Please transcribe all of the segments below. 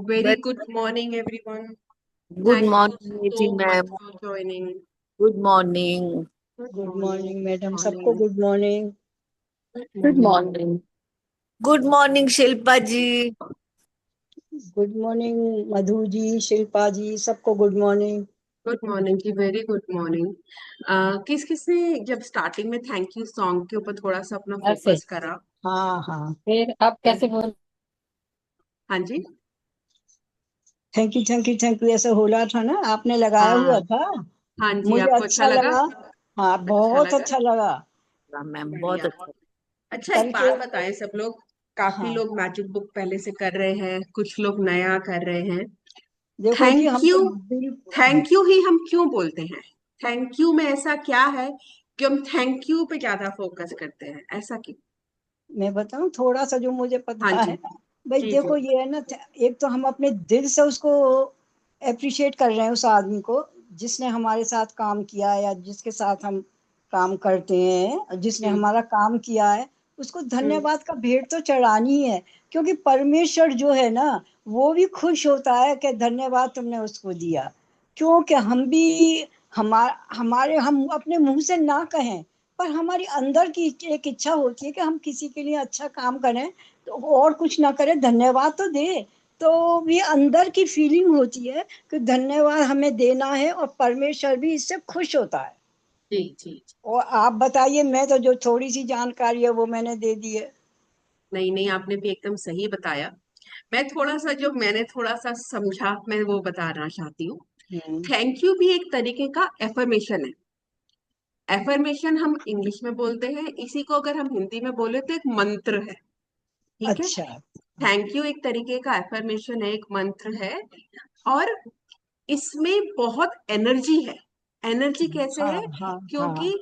Very good morning, everyone. Good Thank you morning, Niti so much ma'am. for joining. Good morning. Good morning madam, Morning. सबको good morning. Good morning. Good morning, Shilpa ji. Good morning Madhu ji, Shilpa ji, सबको good morning. Good morning की very good morning. किस किस ने जब starting में thank you song के ऊपर थोड़ा सा अपना ऐसे। फोकस करा? हाँ हाँ, फिर आप कैसे बोल हाँ जी, thank you thank you thank you ऐसा हो रहा था ना, आपने लगाया हाँ हुआ था। हाँ जी, मुझे आपको अच्छा अच्छा लगा? लगा। हाँ, बहुत लगा? अच्छा लगा। मैम बहुत बढ़िया। अच्छा। अच्छा, एक कल बात के बताएं, सब लोग काफी हाँ, लोग मैजिक बुक पहले से कर रहे हैं, कुछ लोग नया कर रहे हैं। देखो जी, थैंक हम यू, तो बिल्कुल थैंक यू ही हम क्यों बोलते हैं? थैंक यू में ऐसा क्या है कि हम थैंक यू पे ज्यादा फोकस करते हैं? ऐसा क्यों? मैं बताऊं थोड़ा सा जो मुझे हाँ पता जी, है। भाई जी देखो, जी, ये है ना, एक तो हम अपने दिल से उसको अप्रिशिएट कर रहे हैं, उस आदमी को जिसने हमारे साथ काम किया या जिसके साथ हम काम करते हैं, जिसने हमारा काम किया है, उसको धन्यवाद का भेंट तो चढ़ानी ही है। क्योंकि परमेश्वर जो है ना, वो भी खुश होता है कि धन्यवाद तुमने उसको दिया। क्योंकि हम भी हम अपने मुंह से ना कहें, पर हमारी अंदर की एक इच्छा होती है कि हम किसी के लिए अच्छा काम करें, तो और कुछ ना करें, धन्यवाद तो दे। तो ये अंदर की फीलिंग होती है कि धन्यवाद हमें देना है, और परमेश्वर भी इससे खुश होता है। जी जी जी। और आप बताइए, मैं तो जो थोड़ी सी जानकारी है वो मैंने दे दी है। नहीं नहीं, आपने भी एकदम सही बताया। मैंने थोड़ा सा समझा, मैं वो बताना चाहती हूँ। हम्म, थैंक यू भी एक तरीके का एफर्मेशन है। एफर्मेशन हम इंग्लिश में बोलते हैं, इसी को अगर हम हिंदी में बोले तो एक मंत्र है। ठीक है, अच्छा। थैंक यू एक तरीके का एफर्मेशन है, एक मंत्र है। और इसमें बहुत एनर्जी है। एनर्जी कैसे हाँ है? हाँ क्योंकि हाँ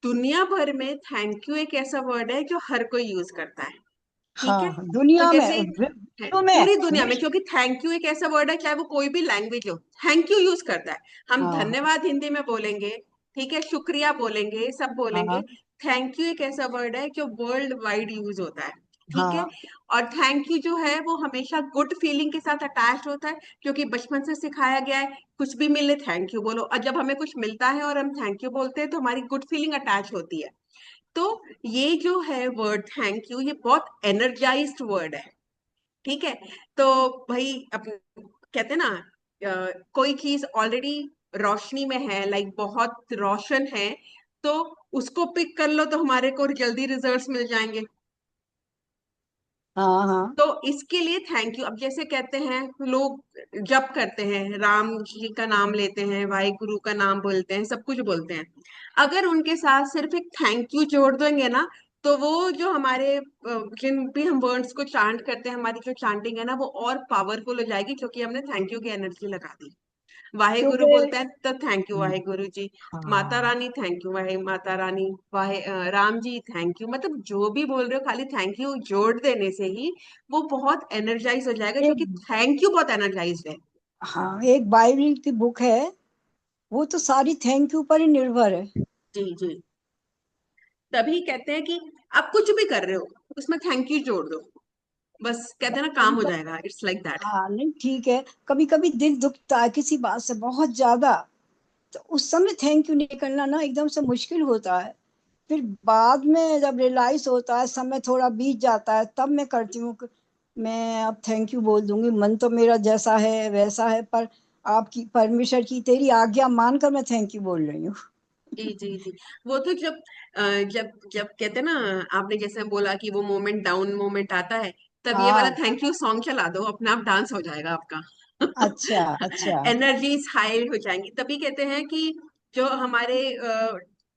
दुनिया भर में थैंक यू एक ऐसा वर्ड है जो हर कोई यूज करता है। ठीक है, हाँ, तो दुनिया में, जैसे विश्व में, पूरी दुनिया में, विश्व। क्योंकि थैंक यू एक ऐसा वर्ड है, चाहे वो कोई भी लैंग्वेज हो, थैंक यू यूज करता है। हम हाँ धन्यवाद हिंदी में बोलेंगे, ठीक है, शुक्रिया बोलेंगे, सब बोलेंगे। हाँ थैंक यू एक ऐसा वर्ड है जो वर्ल्ड वाइड यूज होता है। ठीक है, हाँ और थैंक यू जो है वो हमेशा गुड फीलिंग के साथ अटैच होता है, क्योंकि बचपन से सिखाया गया है कुछ भी मिले थैंक यू बोलो, और जब हमें कुछ मिलता है और हम थैंक यू बोलते हैं तो हमारी गुड फीलिंग अटैच होती है। तो ये जो है वर्ड थैंक यू, ये बहुत एनर्जाइज्ड वर्ड है। ठीक है, तो भाई कहते हैं ना, कोई चीज ऑलरेडी रोशनी में है, लाइक बहुत रोशन है, तो उसको पिक कर लो तो हमारे को जल्दी रिजल्ट्स मिल जाएंगे। हाँ हाँ तो इसके लिए थैंक यू। अब जैसे कहते हैं लोग, जप करते हैं, राम जी का नाम लेते हैं, वाहिगुरु का नाम बोलते हैं, सब कुछ बोलते हैं, अगर उनके साथ सिर्फ एक थैंक यू जोड़ देंगे ना, तो वो जो हमारे जिन भी हम वर्ड्स को चांट करते हैं, हमारी जो चांटिंग है ना, वो और पावरफुल हो जाएगी, क्योंकि हमने थैंक यू की एनर्जी लगा दी। वाहे गुरु क्योंकि बोलते हैं तो थैंक यू वाहे गुरु जी। माता हाँ, रानी thank you Wahe Mata Rani. Wahe Ram ji thank you. मतलब जो भी बोल रहे हो, खाली थैंक यू जोड़ देने से ही वो बहुत एनर्जाइज हो जाएगा, एक क्योंकि थैंक यू बहुत एनर्जाइज है। हाँ, एक बाइबल की बुक है, वो तो सारी थैंक यू पर ही निर्भर है। जी जी। तभी कहते हैं कि आप कुछ भी कर रहे हो, उसमें थैंक यू जोड़ दो, बस कहते हैं ना, काम कभी हो कभी जाएगा। It's like that. हाँ, नहीं ठीक है, कभी कभी दिल दुखता है किसी बात से बहुत ज्यादा, तो उस समय थैंक यू नहीं करना ना एकदम से मुश्किल होता है। फिर बाद में जब रियलाइज होता है, समय थोड़ा बीत जाता है, तब मैं करती हूँ कि मैं अब थैंक यू बोल दूंगी। मन तो मेरा जैसा है वैसा है, पर आपकी परमिशन की, तेरी आज्ञा मानकर मैं थैंक यू बोल रही हूँ। जी जी जी। वो तो जब जब जब कहते हैं ना, आपने जैसे बोला कि वो मोमेंट डाउन मोमेंट आता है, तब ये वाला हाँ, थैंक यू सॉन्ग चला दो, अपने आप डांस हो जाएगा आपका। अच्छा अच्छा। एनर्जीज हाई हो जाएंगी। तभी कहते हैं कि जो हमारे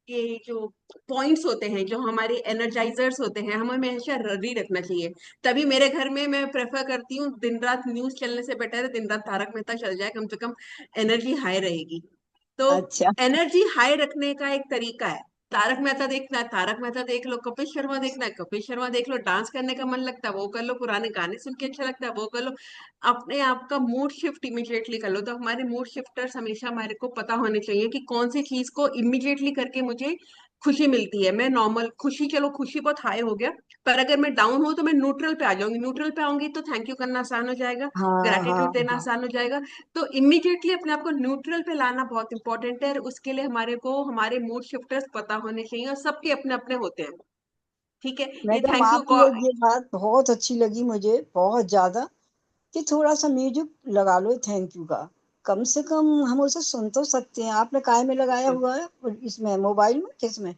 ये जो पॉइंट्स होते हैं, जो हमारे एनर्जाइजर्स होते हैं, हमें हमेशा रेडी रखना चाहिए। तभी मेरे घर में मैं प्रेफर करती हूँ, दिन रात न्यूज चलने से बेटर है दिन रात तारक मेहता चल जाए, कम से कम एनर्जी हाई रहेगी। तो अच्छा एनर्जी हाई रखने का एक तरीका है, तारक मेहता देखना है तारक मेहता देख लो, कपिल शर्मा देखना है कपिल शर्मा देख लो, डांस करने का मन लगता है वो कर लो, पुराने गाने सुन के अच्छा लगता है वो कर लो। अपने आप का मूड शिफ्ट इमिडिएटली कर लो। तो हमारे मूड शिफ्टर्स हमेशा हमारे को पता होने चाहिए कि कौन सी चीज को इमिडिएटली करके मुझे खुशी मिलती है। मैं नॉर्मल खुशी, चलो खुशी बहुत हाई हो गया, पर अगर मैं डाउन हूं तो मैं न्यूट्रल पे आ जाऊंगी। न्यूट्रल पे आऊंगी तो थैंक यू करना आसान हो जाएगा, हाँ हाँ ग्रेटिट्यूड देना हाँ। आसान हो जाएगा। तो इमीडिएटली अपने आप को न्यूट्रल पे लाना बहुत इंपॉर्टेंट है, और उसके लिए हमारे को हमारे मूड शिफ्टर्स पता होने चाहिए, और सबके अपने अपने होते हैं। ठीक है। ये मैडम, थैंक यू आपकी ये बात बहुत अच्छी लगी मुझे, बहुत ज्यादा, कि थोड़ा सा म्यूजिक लगा लो थैंक यू का। कम से कम हम उसे सुन तो सकते हैं। आपने काय में लगाया हुआ है? और इसमें मोबाइल में, किसमें?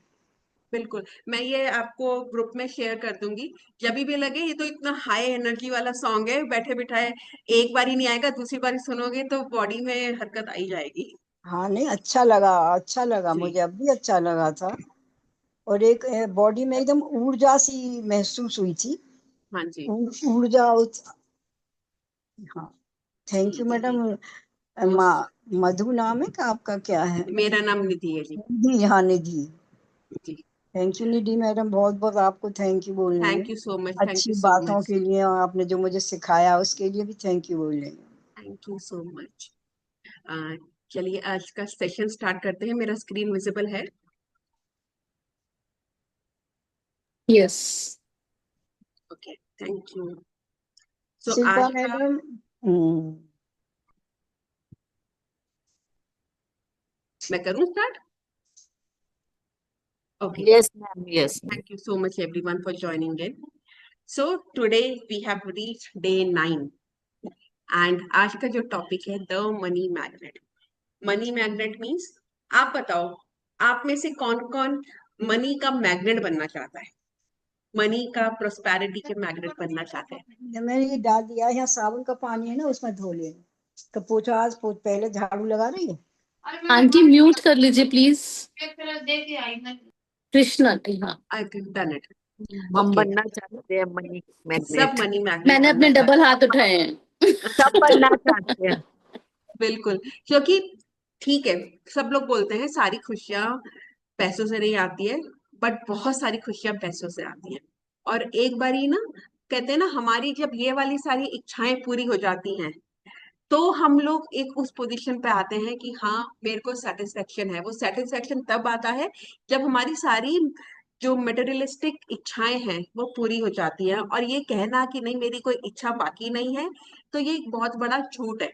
बिल्कुल, मैं ये आपको ग्रुप में शेयर कर दूंगी। जब भी लगे ये तो इतना हाई एनर्जी वाला सॉन्ग है, बैठे बिठाए एक बार ही नहीं आएगा, दूसरी बार सुनोगे तो बॉडी में हरकत आई जाएगी। हाँ, नहीं अच्छा लगा, अच्छा लगा जी। मुझे, अब भी अच्छा लगा था। और एक बॉडी में एकदम ऊर्जा सी महसूस हुई थी। हाँ जी। ऊर्जा हाँ। थैंक जी यू जी जी। मैडम। वो मधु नाम है का आपका, क्या है? मेरा नाम निधि है जी। निधि, हाँ निधि। जी। थैंक यू निधि मैडम, बहुत बहुत आपको थैंक यू बोल रही थैंक हूँ। यू सो मच, थैंक अच्छी यू सो बातों मच। के लिए, और आपने जो मुझे सिखाया उसके लिए भी थैंक यू बोल रही हूँ। Thank you so much. चलिए आज का सेशन स्टार्ट करते हैं। मेरा स्क्रीन विजिबल है? Yes. Okay, thank you. So Shilpa आज का मैडम। हम्म। मैं करूं start? Okay. Yes, ma'am. Yes, ma'am. Thank you so much everyone for joining in. So today we have reached day 9, and आज का जो टॉपिक है the money magnet. Money magnet means, आप बताओ, आप में से कौन कौन मनी का मैग्नेट बनना चाहता है, मनी का प्रोस्पेरिटी के मैग्नेट बनना चाहते हैं? मैंने ये डाल दिया है, यहाँ साबुन का पानी है ना, उसमें धो लेना। तो पोछा, आज पहले झाड़ू लगा रही है। आंटी म्यूट कर लीजिए प्लीज। कृष्णा की, हाँ। I done it. हम ओके। बनना चाहते हैं मनी सब मैग्नेट। मनी मैग्नेट मैंने बनना अपने चाहते डबल हाथ उठाए हैं। सब बनना चाहते हैं। बिल्कुल। क्योंकि ठीक है, सब लोग बोलते हैं सारी खुशियां पैसों से नहीं आती है, बट बहुत सारी खुशियां पैसों से आती हैं। और एक बारी ना, कहते हैं ना, हमारी जब ये वाली सारी इच्छाएं पूरी हो जाती हैं, तो हम लोग एक उस पोजीशन पे आते हैं कि हाँ, मेरे को सेटिस्फेक्शन है। वो सेटिस्फेक्शन तब आता है जब हमारी सारी जो मटेरियलिस्टिक इच्छाएं हैं वो पूरी हो जाती है। और ये कहना कि नहीं मेरी कोई इच्छा बाकी नहीं है, तो ये एक बहुत बड़ा झूठ है।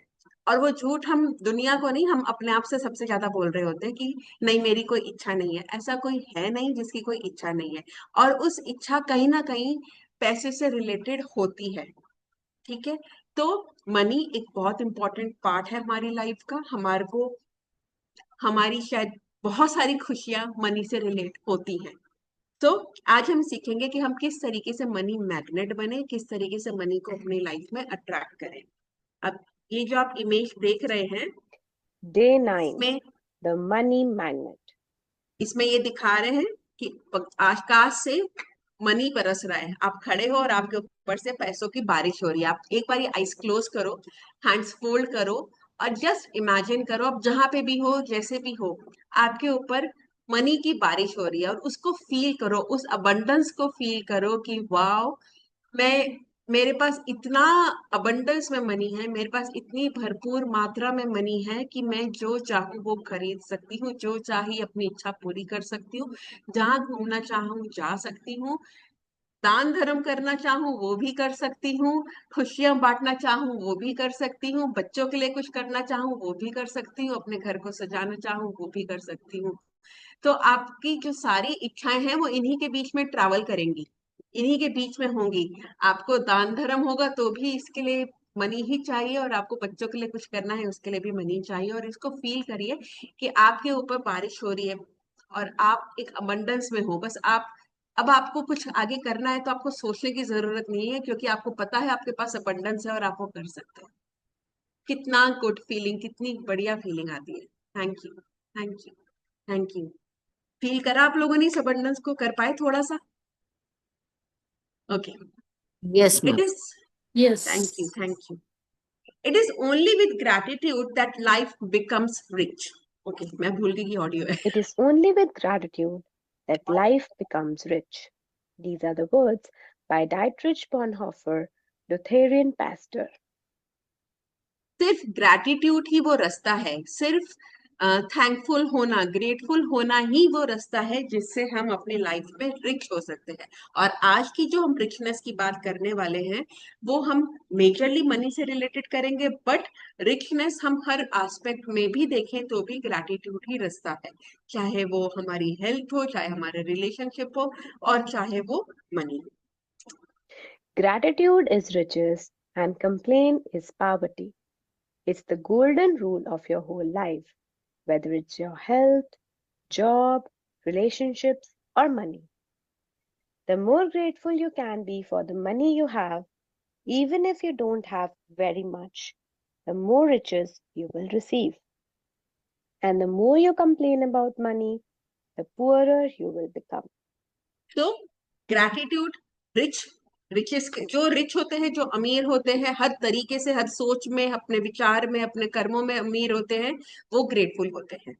और वो झूठ हम दुनिया को नहीं, हम अपने आप से सबसे ज्यादा बोल रहे होते हैं कि नहीं मेरी कोई इच्छा नहीं है। ऐसा कोई है नहीं जिसकी कोई इच्छा नहीं है, और उस इच्छा कहीं ना कहीं पैसे से रिलेटेड होती है। ठीक है। तो मनी एक बहुत इंपॉर्टेंट पार्ट है हमारी लाइफ का। हमारे को हमारी शायद बहुत सारी खुशियां मनी से रिलेट होती हैं। तो आज हम सीखेंगे कि हम किस तरीके से मनी मैग्नेट बने, किस तरीके से मनी को अपनी लाइफ में अट्रैक्ट करें। अब ये जो आप इमेज देख रहे हैं, Day 9, इसमें the money magnet. इसमें ये दिखा रहे हैं कि आकाश से मनी बरस रहा है, आप खड़े हो और आपके ऊपर से पैसों की बारिश हो रही है। आप एक बार ये आइज क्लोज करो, हैंड्स फोल्ड करो और जस्ट इमेजिन करो, आप जहां पे भी हो, जैसे भी हो, आपके ऊपर मनी की बारिश हो रही है, और उसको फील करो, उस अबंडेंस को फील करो कि वाओ, मैं मेरे पास इतना अबंडेंस में मनी है, मेरे पास इतनी भरपूर मात्रा में मनी है कि मैं जो चाहूँ वो खरीद सकती हूँ, जो चाहे अपनी इच्छा पूरी कर सकती हूँ, जहां घूमना चाहूँ जा सकती हूँ, दान धर्म करना चाहूँ वो भी कर सकती हूँ, खुशियां बांटना चाहूँ वो भी कर सकती हूँ, बच्चों के लिए कुछ करना चाहूँ वो भी कर सकती हूँ, अपने घर को सजाना चाहूँ वो भी कर सकती हूँ। तो आपकी जो सारी इच्छाएं हैं वो इन्हीं के बीच में ट्रैवल करेंगी, इन्हीं के बीच में होंगी। आपको दान धर्म होगा तो भी इसके लिए मनी ही चाहिए, और आपको बच्चों के लिए कुछ करना है उसके लिए भी मनी चाहिए। और इसको फील करिए कि आपके ऊपर बारिश हो रही है और आप एक अबंडेंस में हो। बस आप, अब आपको कुछ आगे करना है तो आपको सोचने की जरूरत नहीं है, क्योंकि आपको पता है आपके पास अबंडेंस है और आप वो कर सकते हैं। कितना गुड फीलिंग, कितनी बढ़िया फीलिंग आती है। Thank you, thank you, thank you. Feel करा आप लोगों ने इस अबंडेंस को? कर पाए थोड़ा सा? Okay, Yes, it ma'am. Is, thank you, Yes. Thank you. It is only with gratitude that life becomes rich. Okay, मैं भूल गई कि ऑडियो है। It is only with gratitude that life becomes rich. These are the words by Dietrich Bonhoeffer, Lutheran pastor. सिर्फ gratitude ही वो रास्ता है, सिर्फ थैंकफुल होना, ग्रेटफुल होना ही वो रास्ता है जिससे हम अपनी लाइफ में रिच हो सकते हैं। और आज की जो हम रिचनेस की बात करने वाले हैं वो हम मेजरली मनी से रिलेटेड करेंगे, बट रिचनेस हम हर एस्पेक्ट में भी देखें तो भी ग्रैटिट्यूड ही रास्ता है। चाहे वो हमारी हेल्थ हो, चाहे हमारे रिलेशनशिप हो, और चाहे वो money. Gratitude is riches and complaint is poverty. It's the golden rule of your whole life, whether it's your health, job, relationships, or money. The more grateful you can be for the money you have, even if you don't have very much, the more riches you will receive. And the more you complain about money, the poorer you will become. तो gratitude, rich, riches, जो rich होते हैं, जो अमीर होते हैं, हर तरीके से, हर सोच में, अपने विचार में, अपने कर्मों में अमीर होते हैं, वो ग्रेटफुल होते हैं।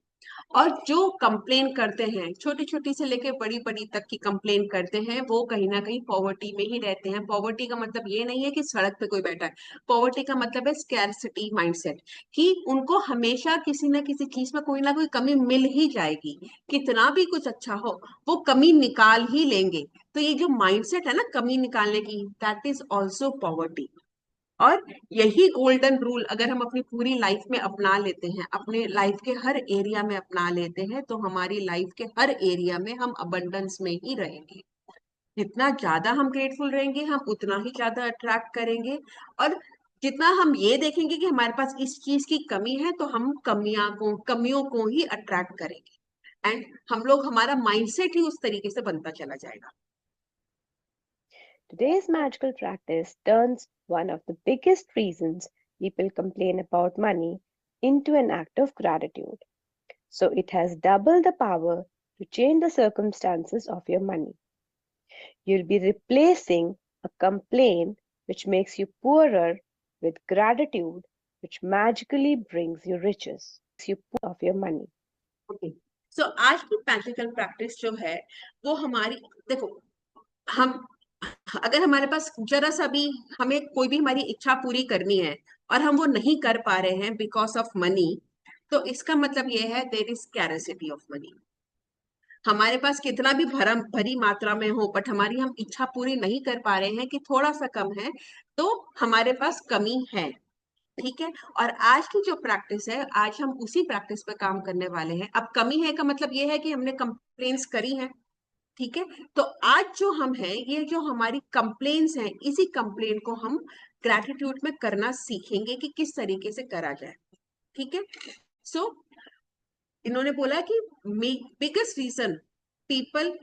और जो कंप्लेन करते हैं, छोटी छोटी से लेके बड़ी बड़ी तक की कंप्लेन करते हैं, वो कहीं ना कहीं पॉवर्टी में ही रहते हैं। पॉवर्टी का मतलब ये नहीं है कि सड़क पे कोई बैठा है, पॉवर्टी का मतलब है स्कैर्सिटी माइंडसेट, कि उनको हमेशा किसी ना किसी चीज में कोई ना कोई कमी मिल ही जाएगी, कितना भी कुछ अच्छा हो वो कमी निकाल ही लेंगे। तो ये जो माइंडसेट है ना कमी निकालने की, दैट इज ऑल्सो पॉवर्टी। और यही गोल्डन रूल अगर हम अपनी पूरी लाइफ में अपना लेते हैं, अपने लाइफ के हर एरिया में अपना लेते हैं, तो हमारी लाइफ के हर एरिया में हम अबंडेंस में ही रहेंगे। जितना ज्यादा हम ग्रेटफुल रहेंगे हम उतना ही ज्यादा अट्रैक्ट करेंगे। और जितना हम ये देखेंगे कि हमारे पास इस चीज की कमी है, तो हम कमियों को ही अट्रैक्ट करेंगे, एंड हम लोग, हमारा माइंडसेट ही उस तरीके से बनता चला जाएगा। Today's magical practice turns one of the biggest reasons people complain about money into an act of gratitude. So it has double the power to change the circumstances of your money. You'll be replacing a complaint which makes you poorer with gratitude, which magically brings you riches, you of your money. Okay, so आज की magical practice जो है वो हमारी, देखो, हम, अगर हमारे पास जरा सा भी, हमें कोई भी हमारी इच्छा पूरी करनी है और हम वो नहीं कर पा रहे हैं बिकॉज ऑफ मनी, तो इसका मतलब ये है there is scarcity of money. हमारे पास कितना भी भरी मात्रा में हो, बट हमारी हम इच्छा पूरी नहीं कर पा रहे हैं कि थोड़ा सा कम है, तो हमारे पास कमी है। ठीक है, और आज की जो प्रैक्टिस है, आज हम उसी प्रैक्टिस पे काम करने वाले हैं। अब कमी है का मतलब ये है कि हमने कंप्लेन्स करी हैं, ठीक है, तो आज जो हम हैं, ये जो हमारी कंप्लेन्स हैं, इसी कंप्लेन को हम ग्रैटिट्यूड में करना सीखेंगे कि किस तरीके से करा जाए। ठीक है, सो इन्होंने बोला कि biggest reason people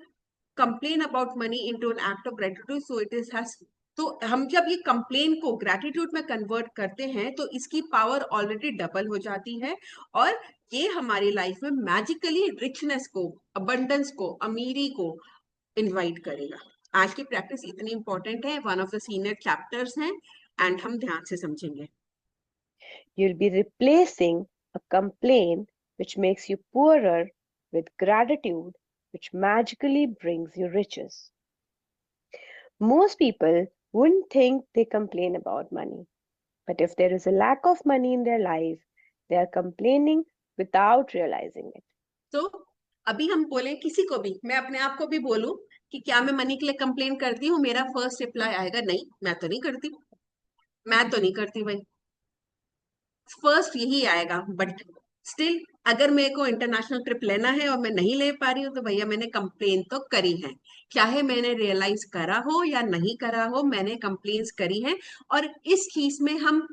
complain about money into an act of gratitude, so it is has, तो हम जब ये कंप्लेन को ग्रेटिट्यूड में कन्वर्ट करते हैं तो इसकी पावर ऑलरेडी डबल हो जाती है, और ये हमारी लाइफ में मैजिकली रिचनेस को, अबंडेंस को, अमीरी को इनवाइट करेगा। आज की प्रैक्टिस इतनी इंपॉर्टेंट है, one of the senior chapters हैं, एंड हम ध्यान से समझेंगे. You'll be replacing a complaint which makes you poorer with gratitude, which magically brings you riches. Most people wouldn't think they complain about money, but if there is a lack of money in their life, they are complaining without realizing it. तो अभी हम बोले किसी को भी, मैं अपने आप को भी बोलूं कि क्या मैं मनी के लिए कंप्लेन करती हूँ, मेरा फर्स्ट रिप्लाई आएगा नहीं, मैं तो नहीं करती, मैं तो नहीं करती भाई, फर्स्ट यही आएगा. बट स्टिल अगर मेरे को इंटरनेशनल ट्रिप लेना है और मैं नहीं ले पा रही हूँ, तो भैया मैंने कंप्लेन तो करी है, चाहे मैंने रियलाइज करा हो या नहीं करा हो, मैंने कंप्लेन्स करी है. और इस चीज में हम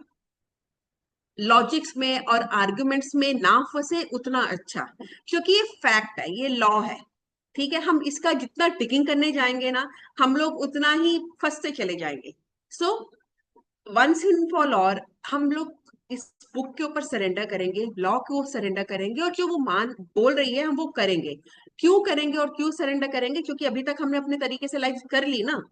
लॉजिक्स में और आर्गुमेंट्स में ना फंसे उतना अच्छा, क्योंकि ये फैक्ट है, ये लॉ है. ठीक है, हम इसका जितना डिगिंग करने जाएंगे ना, हम लोग उतना ही फंसते चले जाएंगे. So once in for all हम लोग इस बुक के ऊपर सरेंडर करेंगे, लॉ को सरेंडर करेंगे, और जो वो मान बोल रही है हम वो करेंगे. क्यों करेंगे और क्यों सरेंडर करेंगे? क्योंकि अभी तक हमने अपने तरीके से लाइफ कर ली ना.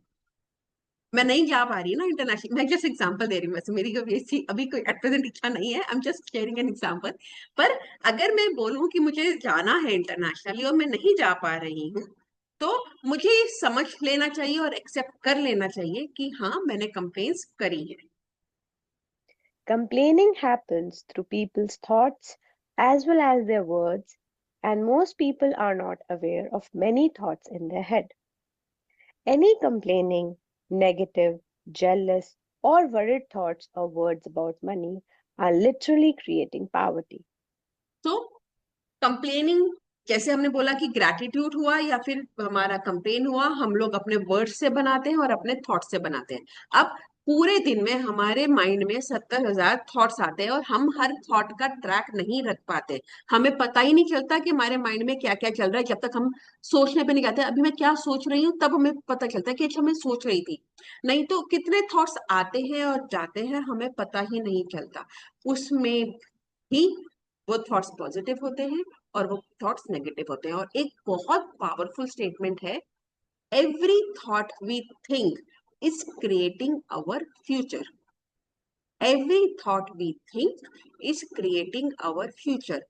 मैं नहीं जा पा रही ना इंटरनेशनल, मैं जस्ट एग्जांपल दे रही हूँ, वैसे मेरी कभी ऐसी अभी कोई एट प्रेजेंट इच्छा नहीं है, आई am just sharing an example. पर अगर मैं बोलूँ कि मुझे जाना है इंटरनेशनली और मैं नहीं जा पा रही हूँ, तो मुझे समझ लेना चाहिए और एक्सेप्ट कर लेना चाहिए कि हाँ मैंने कंप्लेंट्स करी है. Complaining happens through people's thoughts as well as their words, and most people are not aware of many thoughts in their head. Any complaining, negative, jealous, or worried thoughts or words about money are literally creating poverty. तो complaining, जैसे हमने बोला कि gratitude हुआ या फिर हमारा complain हुआ, हम लोग अपने वर्ड्स से बनाते हैं और अपने थॉट्स से बनाते हैं. अब पूरे दिन में हमारे माइंड में 70,000 थॉट्स आते हैं और हम हर थॉट का ट्रैक नहीं रख पाते. हमें पता ही नहीं चलता कि हमारे माइंड में क्या क्या चल रहा है, जब तक हम सोचने पे नहीं जाते अभी मैं क्या सोच रही हूँ, तब हमें पता चलता है कि अच्छा मैं सोच रही थी. नहीं तो कितने थॉट्स आते हैं और जाते हैं, हमें पता ही नहीं चलता. उसमें ही वो थॉट्स पॉजिटिव होते हैं और वो थॉट्स नेगेटिव होते हैं. और एक बहुत पावरफुल स्टेटमेंट है, every thought we think is creating our future. Every thought we think is creating our future.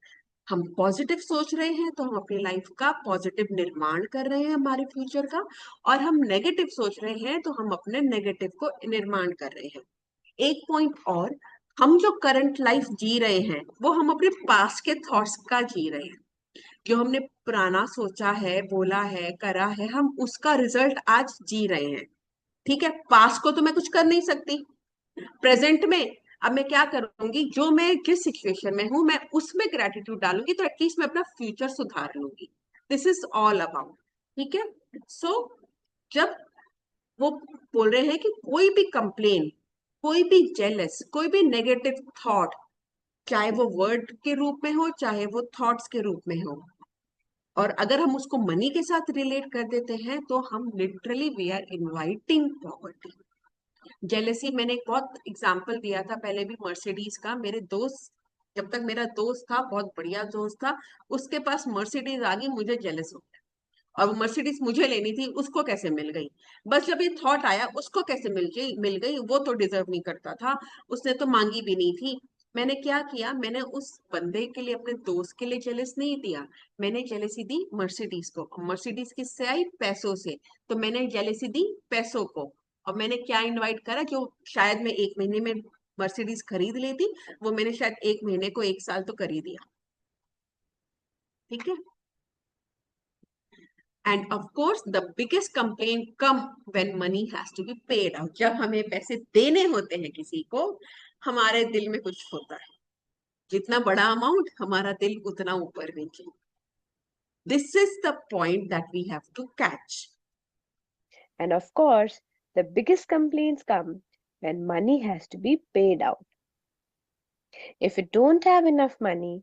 हम पॉजिटिव सोच रहे हैं तो हम अपनी लाइफ का पॉजिटिव निर्माण कर रहे हैं, हमारे फ्यूचर का. और हम नेगेटिव सोच रहे हैं तो हम अपने नेगेटिव को निर्माण कर रहे हैं. एक पॉइंट और, हम जो करंट लाइफ जी रहे हैं वो हम अपने पास्ट के थॉट्स का जी रहे हैं. जो हमने पुराना सोचा है, बोला है, करा है, हम उसका रिजल्ट आज जी रहे हैं. ठीक है, पास्ट को तो मैं कुछ कर नहीं सकती. प्रेजेंट में अब मैं क्या करूंगी, जो मैं जिस सिचुएशन में हूं मैं उसमें ग्रेटिट्यूड डालूंगी, तो एटलीस्ट मैं अपना फ्यूचर सुधार लूंगी. This is all about. ठीक है. सो जब वो बोल रहे हैं कि कोई भी कंप्लेन, कोई भी जेलस, कोई भी नेगेटिव थॉट, चाहे वो वर्ड के रूप में हो चाहे वो थॉट्स के रूप में हो, और अगर हम उसको मनी के साथ रिलेट कर देते हैं तो हम literally we are inviting poverty. Jealousy मैंने एक बहुत एग्जांपल दिया था पहले भी, मर्सिडीज का. मेरे दोस्त, जब तक मेरा दोस्त था, बहुत बढ़िया दोस्त था, उसके पास मर्सिडीज आ गई, मुझे जेलस हो गया. और वो मर्सिडीज मुझे लेनी थी, उसको कैसे मिल गई? बस जब ये थॉट आया उसको कैसे मिल गई, वो तो डिजर्व नहीं करता था, उसने तो मांगी भी नहीं थी. मैंने क्या किया, मैंने उस बंदे के लिए, अपने दोस्त के लिए जेलस नहीं दिया, मैंने जेलेसी दी मर्सिडीज को. मर्सिडीज किससे आई? पैसों से. तो मैंने जेलेसी दी पैसों को. और मैंने क्या इनवाइट करा, जो शायद मैं एक महीने में मर्सिडीज खरीद लेती, वो मैंने शायद एक महीने को एक साल तो कर ही दिया. ठीक है. And of course, the biggest complaint come when money has to be paid out. जब हमें पैसे देने होते हैं किसी को, हमारे दिल में कुछ होता है. जितना बड़ा अमाउंट, हमारा दिल उतना ऊपर नीचे. This is the point that we have to catch. And of course, the biggest complaints come when money has to be paid out. If you don't have enough money,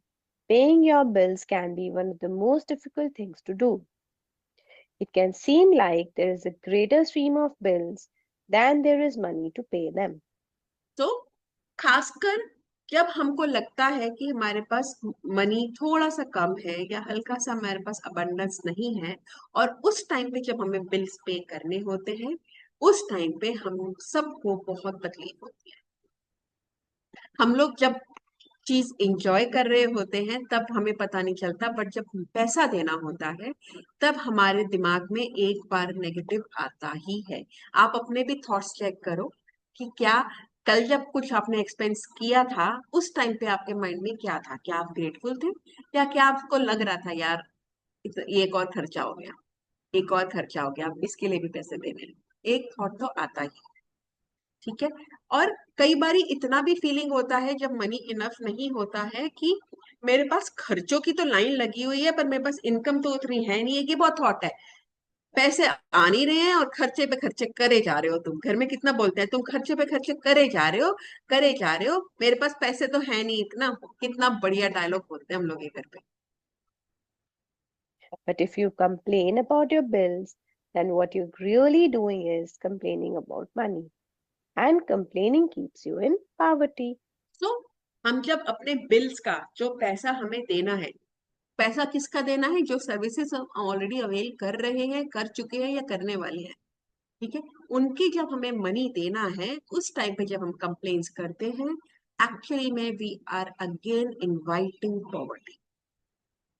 paying your bills can be one of the most difficult things to do. It can seem like there is a greater stream of bills than there is money to pay them. तो खासकर जब हमको लगता है कि हमारे पास money थोड़ा सा कम है या हल्का सा हमारे पास अबंडेंस नहीं है, और उस टाइम पे जब हमें बिल्स पे करने होते हैं, उस टाइम पे हम सबको बहुत तकलीफ होती है। हम लोग जब चीज एंजॉय कर रहे होते हैं तब हमें पता नहीं चलता, बट जब पैसा देना होता है तब हमारे दिमाग में एक बार नेगेटिव आता ही है। आप अपने भी थॉट्स चेक करो कि क्या कल जब कुछ आपने एक्सपेंस किया था उस टाइम पे आपके माइंड में क्या था, क्या आप ग्रेटफुल थे, या क्या आपको लग रहा था यार ये एक और खर्चा हो गया, एक और खर्चा हो गया, अब इसके लिए भी पैसे देने हैं। एक थॉट तो आता ही, ठीक है। और कई बारी इतना भी फीलिंग होता है जब मनी इनफ नहीं होता है कि मेरे पास खर्चों की तो लाइन लगी हुई है पर मेरे पास इनकम तो उतनी है नहीं है, ये बहुत थॉट है। पैसे आ नहीं रहे हैं और खर्चे पे खर्चे करे जा रहे हो, तुम घर में कितना बोलते हैं, तुम खर्चे पे खर्चे करे जा रहे हो, करे जा रहे हो, मेरे पास पैसे तो है नहीं इतना। कितना बढ़िया डायलॉग बोलते हैं हम लोग ये घर पे। But if you complain about your bills, then what you're really doing is complaining about money. And complaining keeps you in poverty. तो हम जब अपने बिल्स का जो पैसा हमें देना है, पैसा किसका देना है, जो सर्विसेज हम ऑलरेडी अवेल कर रहे हैं, कर चुके हैं या करने वाले हैं, ठीक है, उनकी जब हमें मनी देना है, उस टाइम पे जब हम कंप्लेन्स करते हैं, एक्चुअली में we are again inviting poverty.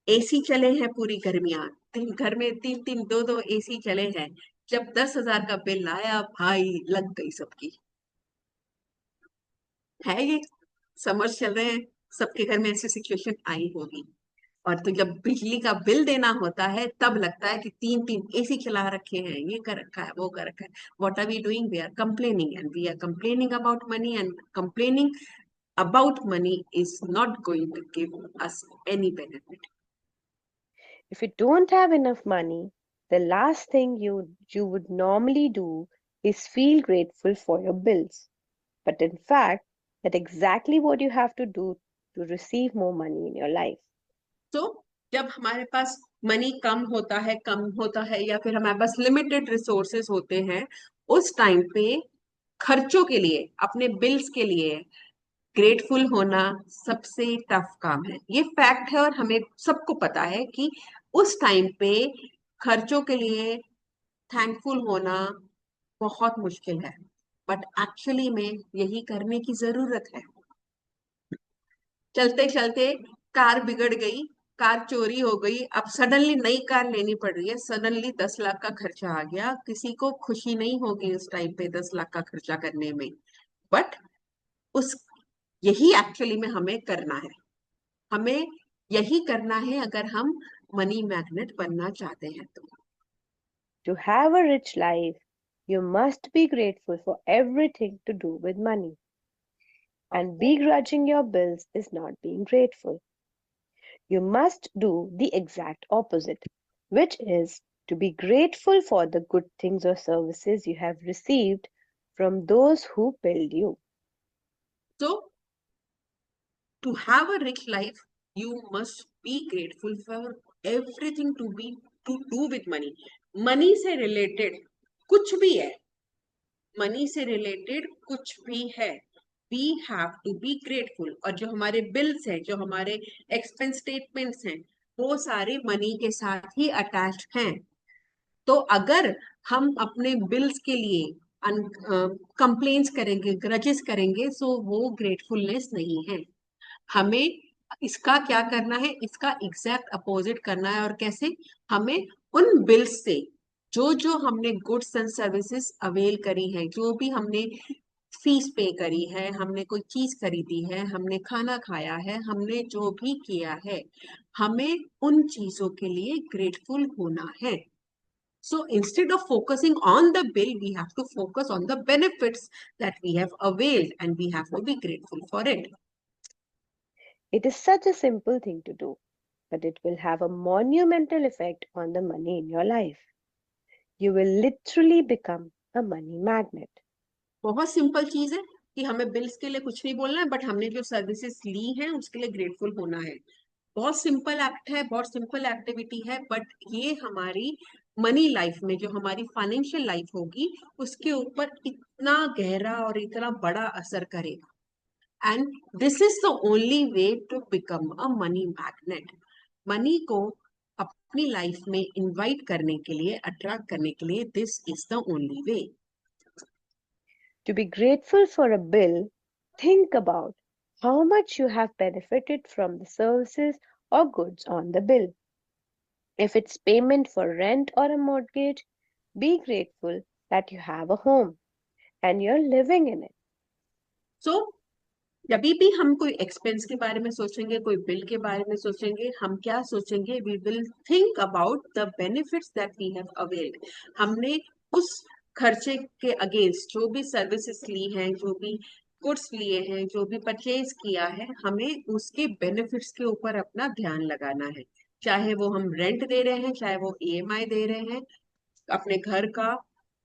AC चले हैं पूरी गर्मियां, घर में 3-3 2-2 एसी चले हैं, जब 10,000 का बिल आया भाई लग गई सबकी। है ये समर चल रहे हैं, सबके घर में ऐसी सिचुएशन आई होगी। और तो जब बिजली का बिल देना होता है तब लगता है कि 3-3 एसी चला रखे हैं, ये कर रखा है, वो कर रखा है। What are we doing, we are complaining, and we are complaining about money, and complaining about money is not going to give us any benefit. If you don't have enough money, the last thing you would normally do is feel grateful for your bills. But in fact, that's exactly what you have to do to receive more money in your life. तो जब हमारे पास money कम होता है या फिर हमारे पास limited resources होते हैं, उस टाइम पे खर्चों के लिए, अपने बिल्स के लिए ग्रेटफुल होना सबसे टफ काम है। ये फैक्ट है और हमें सबको पता है कि उस टाइम पे खर्चों के लिए थैंकफुल होना बहुत मुश्किल है, बट एक्चुअली में यही करने की जरूरत है। चलते चलते कार बिगड़ गई, कार चोरी हो गई, अब सडनली नई कार लेनी पड़ रही है, सडनली 10 लाख का खर्चा आ गया, किसी को खुशी नहीं होगी उस टाइम पे 10 लाख का खर्चा करने में, बट उस यही एक्चुअली में हमें करना है। हमें यही करना है अगर हम मनी मैग्नेट बनना चाहते हैं तो। To have a rich life, you must be grateful for everything to do with money. And begrudging your bills is not being grateful. You must do the exact opposite, which is to be grateful for the good things or services you have received from those who build you. So to have a rich life, you must be grateful for everything to do with money. Money से related कुछ भी है, money से related कुछ भी है, we have to be grateful. और जो हमारे बिल्स हैं, जो हमारे एक्सपेंस स्टेटमेंट्स हैं, वो सारे मनी के साथ ही अटैच्ड हैं। तो अगर हम अपने बिल्स के लिए कंप्लेन्स करेंगे, ग्रजेस करेंगे, सो वो ग्रेटफुलनेस नहीं है। हमें इसका क्या करना है, इसका एग्जैक्ट अपोजिट करना है। और कैसे, हमें उन बिल्स से जो जो हमने गुड्स एंड सर्विसेज अवेल करी है, जो भी हमने फीस पे करी है, हमने कोई चीज खरीदी है, हमने खाना खाया है, हमने जो भी किया है, हमें उन चीजों के लिए ग्रेटफुल होना है। So instead of focusing on the bill, we have to focus on the benefits that we have availed, and we have to be grateful for it. It is such a simple thing to do, but it will have a monumental effect on the money in your life. You will literally become a money magnet. बहुत simple चीज है कि हमें bills के लिए कुछ नहीं बोलना है, बट हमने जो सर्विसेज ली हैं उसके लिए ग्रेटफुल होना है। बहुत सिंपल एक्ट है, बहुत सिंपल एक्टिविटी है, बट ये हमारी मनी लाइफ में, जो हमारी फाइनेंशियल लाइफ होगी, उसके ऊपर इतना गहरा और इतना बड़ा असर करेगा। And this is the only way to become a money magnet. Money को अपनी लाइफ में इनवाइट करने के लिए, अट्रैक्ट करने के लिए, this is the only way. To be grateful for a bill, think about how much you have benefited from the services or goods on the bill. If it's payment for rent or a mortgage, be grateful that you have a home and you're living in it. So जब भी हम कोई expense के बारे में सोचेंगे, कोई bill के बारे में सोचेंगे, हम क्या सोचेंगे? We will think about the benefits that we have availed. हमने उस खर्चे के अगेंस्ट जो भी सर्विसेज ली हैं, जो भी गुड्स लिए हैं, जो भी परचेज किया है, हमें उसके बेनिफिट्स के ऊपर अपना ध्यान लगाना है. चाहे वो हम रेंट दे रहे हैं, चाहे वो ईएमआई दे रहे हैं अपने घर का,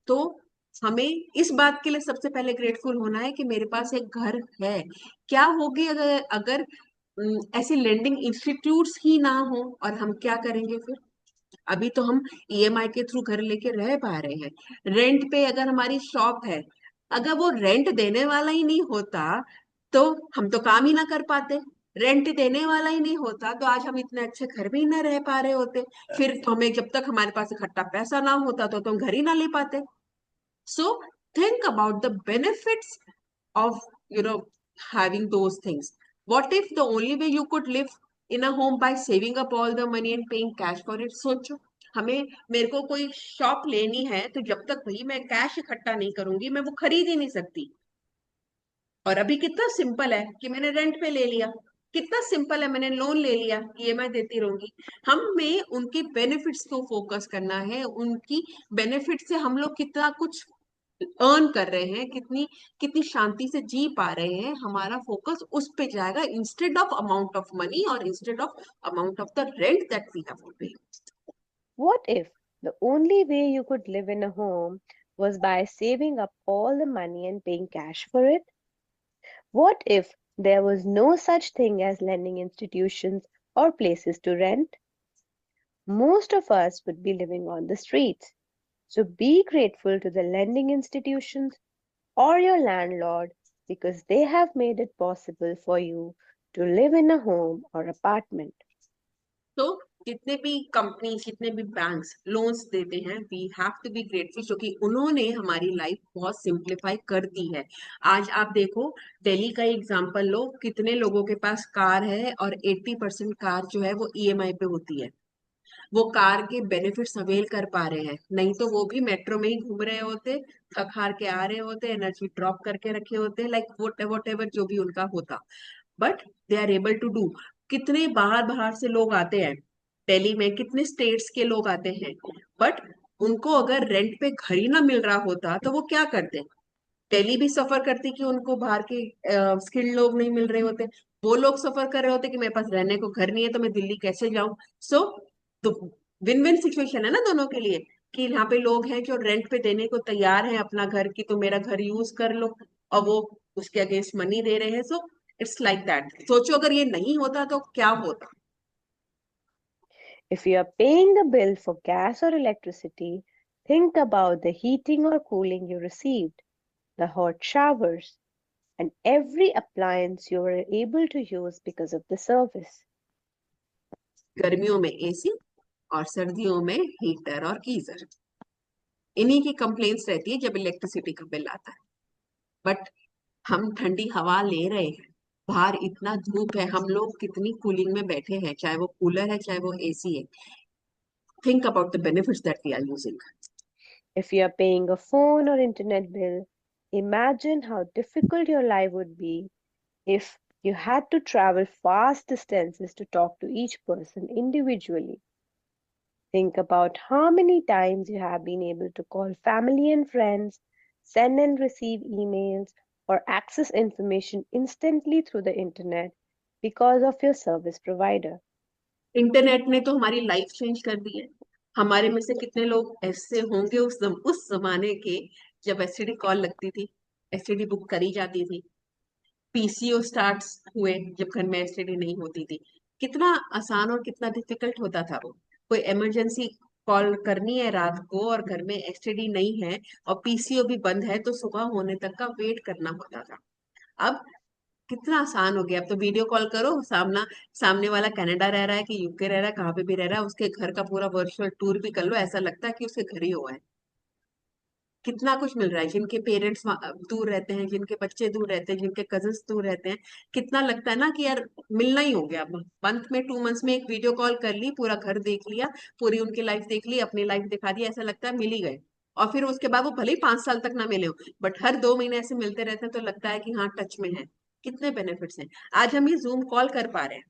तो हमें इस बात के लिए सबसे पहले ग्रेटफुल होना है कि मेरे पास एक घर है. क्या होगी अगर अगर ऐसे लेंडिंग इंस्टीट्यूट्स ही ना हो, और हम क्या करेंगे फिर? अभी तो हम ईएमआई के थ्रू घर लेके रह पा रहे हैं. रेंट पे अगर हमारी शॉप है, अगर वो रेंट देने वाला ही नहीं होता तो हम तो काम ही ना कर पाते. रेंट देने वाला ही नहीं होता तो आज हम इतने अच्छे घर में ही ना रह पा रहे होते. फिर तो हमें, जब तक हमारे पास इकट्ठा पैसा ना होता तो हम घर ही ना ले पाते. So think about the benefits of, having those things. What if the only way you could live in a home by saving up all the money and paying cash for it? सोचो, मेरे को कोई shop लेनी है तो जब तक भाई मैं कैश इकट्ठा नहीं करूंगी, मैं वो खरीद ही नहीं सकती. और अभी कितना सिंपल है कि मैंने रेंट पे ले लिया, कितना सिंपल है, मैंने लोन ले लिया, ईएमआई देती रहूंगी. हमें उनके बेनिफिट्स को फोकस करना है. उनकी बेनिफिट से हम लोग कितना कुछ अर्न कर रहे हैं, कितनी कितनी शांति से जी पा रहे हैं, हमारा फोकस उस पे जाएगा, instead of amount of money और instead of amount of the rent that we have to pay. What if the only way you could live in a home was by saving up all the money and paying cash for it? What if there was no such thing as lending institutions or places to rent? Most of us would be living on the streets. So be grateful to the lending institutions or your landlord because they have made it possible for you to live in a home or apartment. तो जितने भी companies, जितने भी banks loans देते हैं, we have to be grateful, क्योंकि उन्होंने हमारी लाइफ बहुत सिंप्लीफाई कर दी है. आज आप देखो, दिल्ली का एग्जांपल लो, कितने लोगों के पास कार है और 80% कार जो है वो ईएमआई पे होती है. वो कार के बेनिफिट्स अवेल कर पा रहे हैं, नहीं तो वो भी मेट्रो में ही घूम रहे होते, थक हार के आ रहे होते, एनर्जी ड्रॉप करके रखे होते, लाइक वॉट एवर जो भी उनका होता. But they are able to do. कितने बाहर बाहर से लोग आते हैं दिल्ली में, कितने स्टेट्स के लोग आते हैं, बट उनको अगर रेंट पे घर ही ना मिल रहा होता तो वो क्या करते? दिल्ली भी सफर करती कि उनको बाहर के स्किल्ड लोग नहीं मिल रहे होते. वो लोग सफर कर रहे होते कि मेरे पास रहने को घर नहीं है तो मैं दिल्ली कैसे जाऊं. सो तो विन विन सिचुएशन है ना दोनों के लिए, कि यहाँ पे लोग हैं जो रेंट पे देने को तैयार हैं अपना घर, की तो मेरा घर यूज कर लो, और वो उसके अगेंस्ट मनी दे रहे हैं. So it's like that. सोचो अगर ये नहीं होता तो क्या होता. If you are paying the bill for gas or electricity, think about the heating or cooling you received, the hot showers, and every appliance you were able to use because of the service. गर्मियों में AC और सर्दियों में heater और geyser, इन्हीं की complaints रहती है जब इलेक्ट्रिसिटी का बिल आता है. बट हम ठंडी हवा ले रहे हैं, बाहर इतना धूप है, हम लोग कितनी कूलिंग में बैठे हैं, चाहे वो कूलर है चाहे वो एसी है. Think about the benefits that we are using. If you are paying a phone or internet bill, imagine how difficult your life would be if you had to travel vast distances to talk to each person individually. Think about how many times you have been able to call family and friends, send and receive emails, or access information instantly through the internet because of your service provider. Internet ने तो हमारी life change कर दी है. हमारे में से कितने लोग ऐसे होंगे उस जमाने के जब एसटीडी कॉल लगती थी, एसटीडी बुक करी जाती थी, पीसीओ स्टार्ट हुए जब घर में एसटीडी नहीं होती थी. कितना आसान और कितना डिफिकल्ट होता था वो. कोई इमरजेंसी कॉल करनी है रात को और घर में एसटीडी नहीं है और पीसीओ भी बंद है तो सुबह होने तक का वेट करना होता था. अब कितना आसान हो गया। अब तो वीडियो कॉल करो, सामने वाला कनाडा रह रहा है कि यूके रह रहा है, कहाँ पे भी रह रहा है, उसके घर का पूरा वर्चुअल टूर भी कर लो, ऐसा लगता है कि उसके घर ही हुआ है। कितना कुछ मिल रहा है। जिनके पेरेंट्स दूर रहते हैं, जिनके बच्चे दूर रहते हैं, जिनके कजिन्स दूर रहते हैं, कितना लगता है ना कि यार मिलना ही हो गया। मंथ में 2 मंथ्स में एक वीडियो कॉल कर ली, पूरा घर देख लिया, पूरी उनकी लाइफ देख ली, अपनी लाइफ दिखा दी, ऐसा लगता है मिल ही गए। और फिर उसके बाद वो भले ही 5 साल तक ना मिले हो, बट हर 2 महीने ऐसे मिलते रहते हैं तो लगता है कि हाँ टच में है। कितने बेनिफिट्स हैं। आज हम ये जूम कॉल कर पा रहे हैं,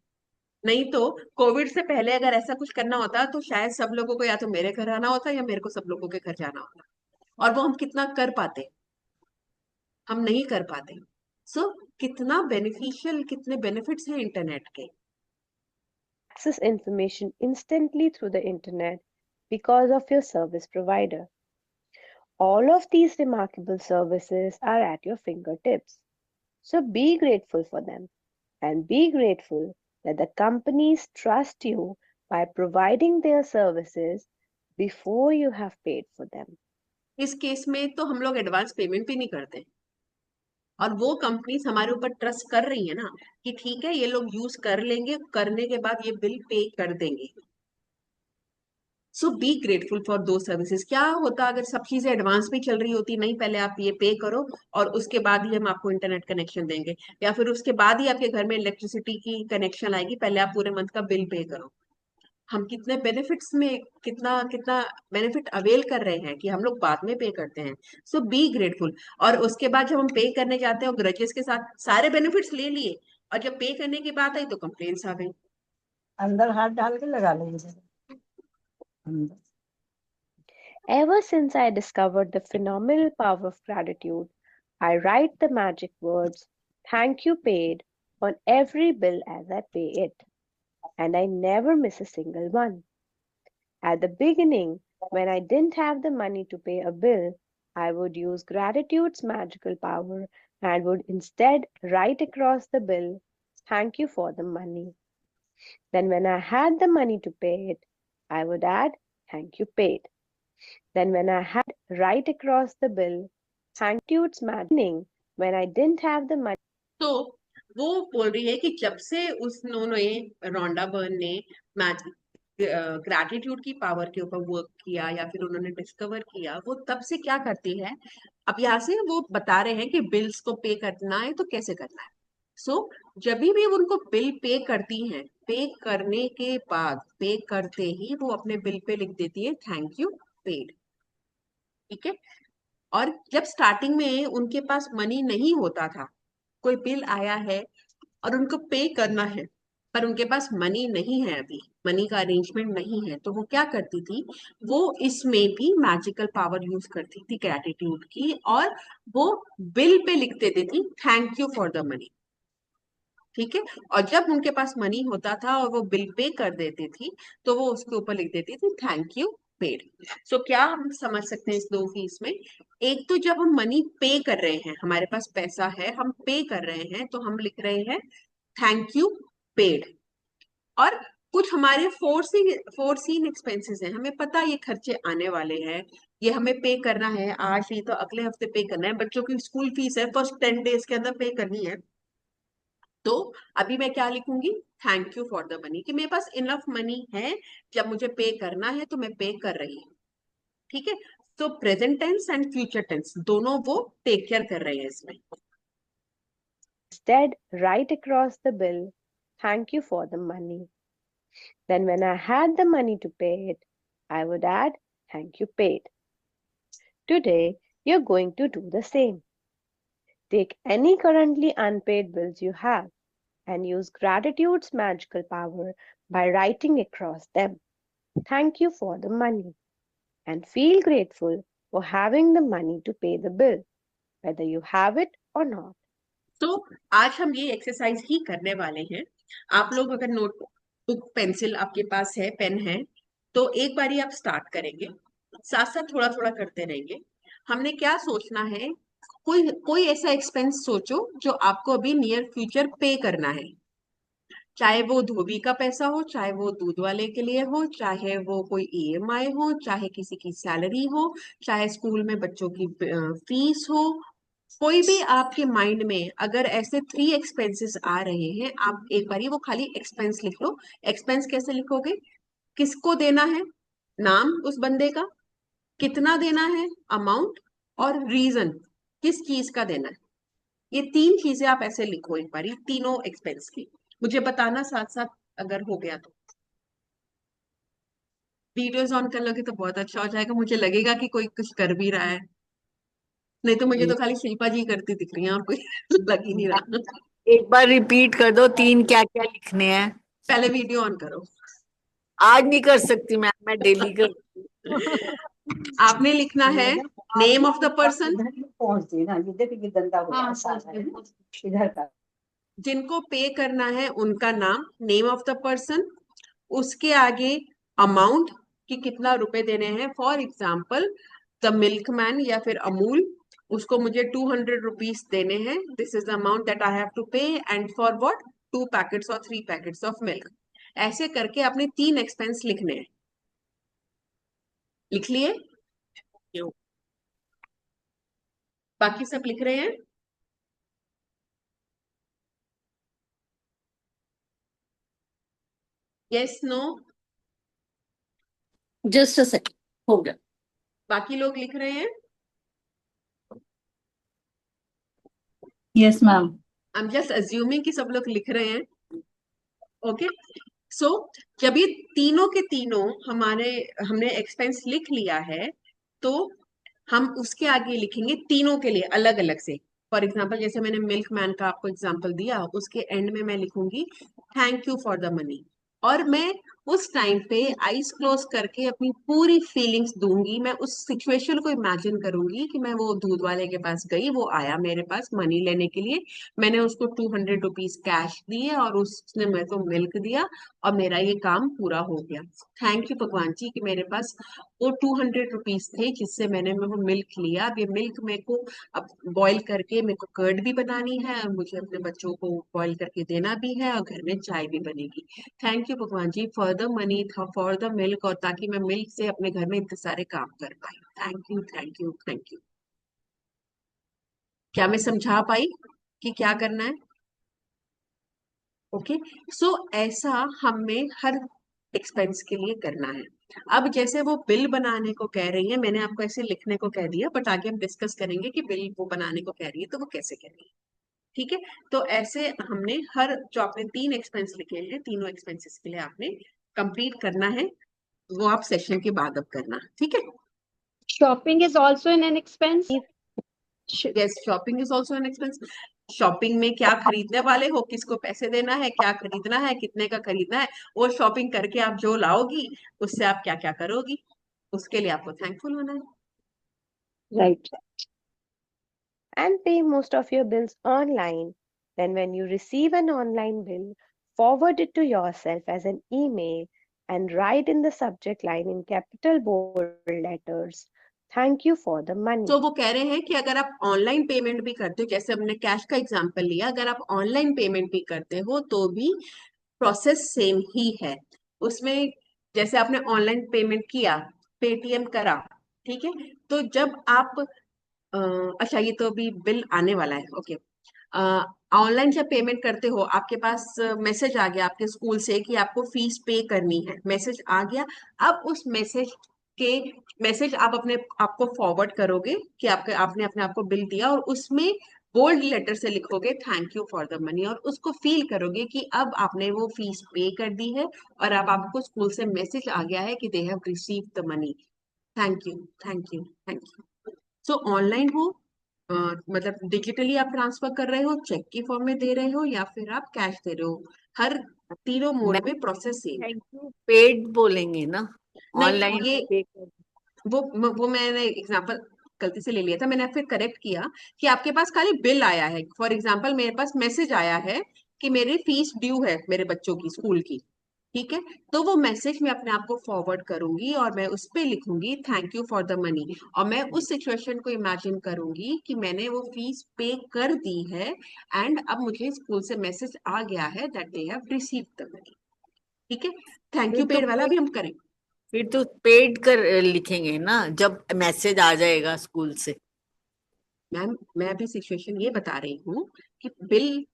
नहीं तो कोविड से पहले अगर ऐसा कुछ करना होता तो शायद सब लोगों को या तो मेरे घर आना होता या मेरे को सब लोगों के घर जाना होता। और वो हम कितना कर पाते, हम नहीं कर पाते। सो कितना बेनिफिशियल, कितने बेनिफिट्स हैं इंटरनेट के। Access information instantly through the internet because of your service provider. All of these remarkable services are at your fingertips. So be grateful for them and be grateful that the companies trust you by providing their services before you have paid for them. इस case में तो हम लोग advance payment भी नहीं करते, और वो कंपनीज हमारे ऊपर ट्रस्ट कर रही है ना कि ठीक है ये लोग यूज कर लेंगे, करने के बाद ये बिल पे कर देंगे। सो बी ग्रेटफुल फॉर दो सर्विसेज। क्या होता अगर सब चीजें एडवांस में चल रही होती, नहीं पहले आप ये पे करो और उसके बाद ही हम आपको इंटरनेट कनेक्शन देंगे, या फिर उसके बाद ही आपके घर में इलेक्ट्रिसिटी की कनेक्शन आएगी, पहले आप पूरे मंथ का बिल पे करो। हम कितने बेनिफिट्स में, कितना कितना बेनिफिट अवेल कर रहे हैं कि हम लोग बाद में पे करते हैं। सो बी ग्रेटफुल। और उसके बाद जब हम पे करने जाते हैं और ग्रजेस के साथ सारे बेनिफिट्स ले लिए, और जब पे करने की बात आई तो कंप्लेन्स आ गई। अंदर हाथ डाल के लगा लेंगे अंदर। Ever since I discovered the phenomenal power of gratitude, I write the magic words, thank you paid, on every bill as I pay it. And I never miss a single one. At the beginning, when I didn't have the money to pay a bill, I would use gratitude's magical power and would instead write across the bill, thank you for the money. Then, when I had the money to pay it, I would add, thank you paid. Then, when I had right across the bill, thank you's maddening. When I didn't have the money. तो वो बोल रही है कि जब से उन्होंने, Rhonda Byrne ने ग्रैटिट्यूड की पावर के ऊपर वर्क किया या फिर उन्होंने डिस्कवर किया, वो तब से क्या करती है। अब यहाँ से वो बता रहे हैं कि बिल्स को पे करना है तो कैसे करना है। सो जब भी उनको बिल पे करती हैं, पे करने के बाद, पे करते ही वो अपने बिल पे लिख देती है थैंक यू पेड। ठीक है। और जब स्टार्टिंग में उनके पास मनी नहीं होता था, कोई बिल आया है और उनको पे करना है, पर उनके पास मनी नहीं है, अभी मनी का अरेंजमेंट नहीं है, तो वो क्या करती थी, वो इसमें भी मैजिकल पावर यूज करती थी ग्रैटिट्यूड की, और वो बिल पे लिख देती थी thank you for the money. ठीक है। और जब उनके पास मनी होता था और वो बिल पे कर देती थी, तो वो उसके ऊपर लिख देती थी थैंक यू पेड। सो क्या हम समझ सकते हैं इस दो फीस में। एक तो जब हम मनी पे कर रहे हैं, हमारे पास पैसा है, हम पे कर रहे हैं, तो हम लिख रहे हैं थैंक यू पेड। और कुछ हमारे फोर्सीन एक्सपेंसेस हैं, हमें पता है ये खर्चे आने वाले हैं, ये हमें पे करना है, आज नहीं तो अगले हफ्ते पे करना है, बच्चों की स्कूल फीस है, फर्स्ट 10 डेज के अंदर पे करनी है। तो अभी मैं क्या लिखूंगी, thank you for the money, कि मेरे पास इनफ मनी है, जब मुझे पे करना है तो मैं पे कर रही हूँ। ठीक है। तो present tense and future tense दोनों वो टेक केयर कर रहे हैं इसमें। Instead, write across the bill, thank you for the money. Then, when I had the money to pay it, I would add, thank you paid. Today, you're going to do the same. Take any currently unpaid bills you have and use gratitude's magical power by writing across them, thank you for the money, and feel grateful for having the money to pay the bill, whether you have it or not. तो आज हम ये exercise ही करने वाले हैं। आप लोग अगर नोटबुक पेंसिल आपके पास है, पेन है, तो एक बारी आप स्टार्ट करेंगे, साथ साथ थोड़ा थोड़ा करते रहेंगे। हमने क्या सोचना है, कोई कोई ऐसा एक्सपेंस सोचो जो आपको अभी नियर फ्यूचर पे करना है, चाहे वो धोबी का पैसा हो, चाहे वो दूध वाले के लिए हो, चाहे वो कोई ईएमआई हो, चाहे किसी की सैलरी हो, चाहे स्कूल में बच्चों की फीस हो, कोई भी आपके माइंड में अगर ऐसे 3 एक्सपेंसेस आ रहे हैं, आप एक बार वो खाली एक्सपेंस लिख लो। एक्सपेंस कैसे लिखोगे? किसको देना है, नाम उस बंदे का, कितना देना है अमाउंट, और रीजन किस चीज का देना है। ये 3 चीजें आप ऐसे लिखो एक बारी, तीनों एक्सपेंस की। मुझे बताना साथ साथ अगर हो गया तो। वीडियोस ऑन कर लोगे तो बहुत अच्छा हो जाएगा, मुझे लगेगा कि कोई कुछ कर भी रहा है। नहीं तो मुझे तो खाली शिल्पा जी करती दिख रही है और कोई लग ही नहीं रहा। एक बार रिपीट कर दो, 3 क्या क्या लिखने हैं। पहले वीडियो ऑन करो। आज नहीं कर सकती मैं डेली करती हूँ। आपने लिखना है मैडम नेम आप ऑफ द पर्सन, इधर ही पहुंच देना, ये देखिए ये गंदा हो गया सारा है ना, इधर का। जिनको पे करना है उनका नाम, नेम ऑफ द पर्सन, उसके आगे अमाउंट कि कितना रुपए देने हैं। फॉर एग्जाम्पल द मिल्कमैन या फिर अमूल, उसको मुझे 200 रुपीज देने हैं, this is the amount that I have to pay, and for what, 2 packets और 3 पैकेट्स ऑफ मिल्क। ऐसे करके आपने 3 एक्सपेंस लिखने हैं। लिख लिए? बाकी सब लिख रहे हैं? Yes, no? Just a second, हो गया। बाकी लोग लिख रहे हैं? Yes ma'am. I am just assuming कि सब लोग लिख रहे हैं। ओके, सो जब ये तीनों के तीनों हमारे, हमने एक्सपेंस लिख लिया है, तो हम उसके आगे लिखेंगे तीनों के लिए अलग अलग से। फॉर एग्जाम्पल जैसे मैंने मिल्क मैन का आपको एग्जाम्पल दिया, उसके एंड में मैं लिखूंगी thank you for the money. और मैं उस टाइम पे आईज क्लोज करके अपनी पूरी फीलिंग्स दूंगी। मैं उस सिचुएशन को इमेजिन करूंगी कि मैं वो दूध वाले के पास गई, वो आया मेरे पास मनी लेने के लिए, मैंने उसको 200 रुपीज कैश दिए और उसने मेरे को मिल्क दिया, और मेरा ये काम पूरा हो गया। थैंक यू भगवान जी कि मेरे पास वो 200 रुपीज थे जिससे मैंने वो मिल्क लिया। अब ये मिल्क मेरे को अब बॉईल करके मेरे को कर्ड भी बनानी है, और मुझे अपने बच्चों को बॉईल करके देना भी है, और घर में चाय भी बनेगी। थैंक यू भगवान जी फॉर द मनी था, फॉर द मिल्क, और ताकि मैं मिल्क से अपने घर में इतने सारे काम कर पाई। Thank you, thank you, thank you. क्या मैं समझा पाई कि क्या करना है? ओके, सो ऐसा हमें हर एक्सपेंस के लिए करना है। अब जैसे वो बिल बनाने को कह रही है, मैंने आपको ऐसे लिखने को कह दिया, बट आगे हम डिस्कस करेंगे कि बिल वो बनाने को कह रही है तो वो कैसे करेगी। ठीक है, तो ऐसे हमने हर जो आपने 3 एक्सपेंस लिखे हैं, तीनों एक्सपेंसेस के लिए आपने कंप्लीट करना है। वो आप सेशन के बाद अब करना, ठीक है? Shopping is also an expense. Yes, shopping is also an expense. Shopping में क्या खरीदने वाले हो, किसको पैसे देना है, क्या खरीदना है, कितने का खरीदना है, वो शॉपिंग करके आप जो लाओगी उससे आप क्या क्या करोगी, उसके लिए आपको थैंकफुल होना है। Right. And pay most of your bills online. Then, when you receive an online bill, forward it to yourself as an email and write in the subject line in capital bold letters, "Thank you for the money." तो वो कह रहे हैं कि अगर आप online payment भी करते हो, जैसे हमने कैश का एग्जांपल लिया, अगर आप ऑनलाइन पेमेंट भी करते हो तो भी प्रोसेस सेम ही है उसमें। जैसे आपने ऑनलाइन पेमेंट किया, पेटीएम करा, ठीक है, तो जब आप अच्छा ये तो अभी बिल आने वाला है, ओके। ऑनलाइन जब पेमेंट करते हो, आपके पास मैसेज आ गया आपके स्कूल से कि आपको फीस पे करनी है, मैसेज आ गया। अब उस मैसेज आप अपने आपको फॉरवर्ड करोगे कि आपके आपने अपने आप को बिल दिया, और उसमें बोल्ड लेटर से लिखोगे thank you for the money, और उसको फील करोगे कि अब आपने वो फीस पे कर दी है, और अब आपको स्कूल से मैसेज आ गया है कि they have receive the money. Thank you, thank you, thank you. So online हो, मतलब डिजिटली आप ट्रांसफर कर रहे हो, चेक की फॉर्म में दे रहे हो, या फिर आप कैश दे रहे हो, हर तीनों मैं मोड में प्रोसेस सेम है। थैंक यू पेड बोलेंगे ना, नहीं, ऑनलाइन ये पे कर। वो मैंने एग्जांपल गलती से ले लिया था, मैंने फिर करेक्ट किया कि आपके पास खाली बिल आया है। फॉर एग्जांपल मेरे पास मैसेज आया है कि मेरी फीस ड्यू है मेरे बच्चों की स्कूल की, ठीक है, तो वो मैसेज मैं अपने आप को फॉरवर्ड करूंगी और मैं उस पे लिखूंगी thank you for the money, और मैं उस सिचुएशन को इमेजिन करूंगी कि मैंने वो फीस पे कर दी है, एंड अब मुझे स्कूल से मैसेज आ गया है that they have received the money. ठीक है, थैंक फिर यू तो पेड वाला भी हम करें। फिर तो पेड कर लिखेंगे ना जब मैसेज आ जाएगा स्कूल से। मैम मैं अभी सिचुएशन ये बता रही हूँ कि बिल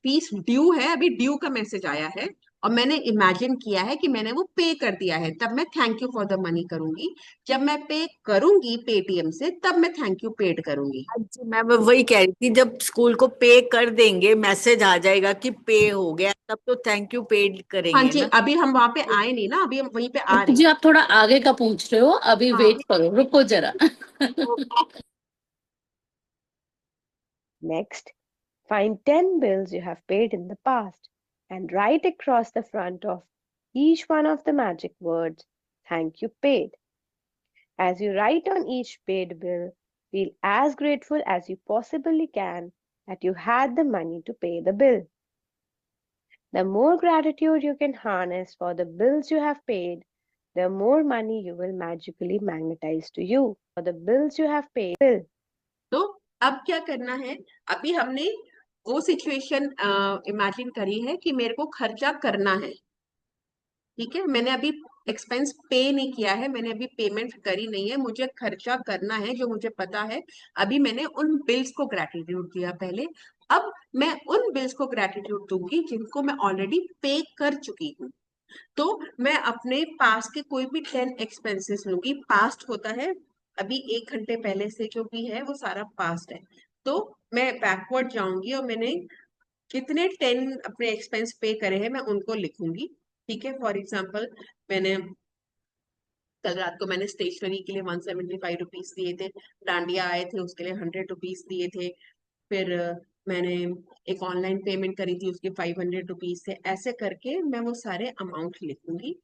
फीस ड्यू है, अभी ड्यू का मैसेज आया है और मैंने इमेजिन किया है कि मैंने वो पे कर दिया है, तब मैं thank you for the money करूंगी। जब मैं पे करूंगी पेटीएम से तब मैं थैंक यू पेड करूंगी। हाँ जी, मैं वही कह रही थी, जब स्कूल को पे कर देंगे, मैसेज आ जाएगा कि पे हो गया, तब तो थैंक यू पेड हाँ करेंगे जी, ना। अभी हम वहां पे आए नहीं ना, अभी हम वहीं पे आ रहे जी हैं। आप थोड़ा आगे का पूछ रहे हो, अभी हाँ वेट करो, रुको जरा। Next, find 10 bills you have paid in the past and write across the front of each one of the magic words, "Thank you paid." As you write on each paid bill, feel as grateful as you possibly can that you had the money to pay the bill. The more gratitude you can harness for the bills you have paid, the more money you will magically magnetize to you. For the bills you have paid, तो अब क्या करना है, अभी हमने वो situation imagine करी है कि मेरे को खर्चा करना है, ठीक है। मैंने अभी एक्सपेंस पे नहीं किया है, मैंने अभी पेमेंट करी नहीं है, मुझे खर्चा करना है जो मुझे पता है। अभी मैंने उन बिल्स को ग्रेटिट्यूड दिया पहले, अब मैं उन बिल्स को ग्रेटिट्यूड दूंगी जिनको मैं ऑलरेडी पे कर चुकी हूँ। तो मैं अपने पास के कोई भी 10 एक्सपेंसेस लूंगी, पास्ट होता है, अभी 1 घंटे पहले से जो भी है वो सारा पास्ट है। तो मैं बैकवर्ड जाऊंगी और मैंने कितने 10 अपने एक्सपेंस पे करे हैं मैं उनको लिखूंगी, ठीक है। फॉर एग्जाम्पल, मैंने कल रात को मैंने स्टेशनरी के लिए 175 रुपीज दिए थे, डांडिया आए थे उसके लिए 100 रुपीज दिए थे, फिर मैंने एक ऑनलाइन पेमेंट करी थी उसके 500 रुपीज थे। ऐसे करके मैं वो सारे अमाउंट लिखूंगी,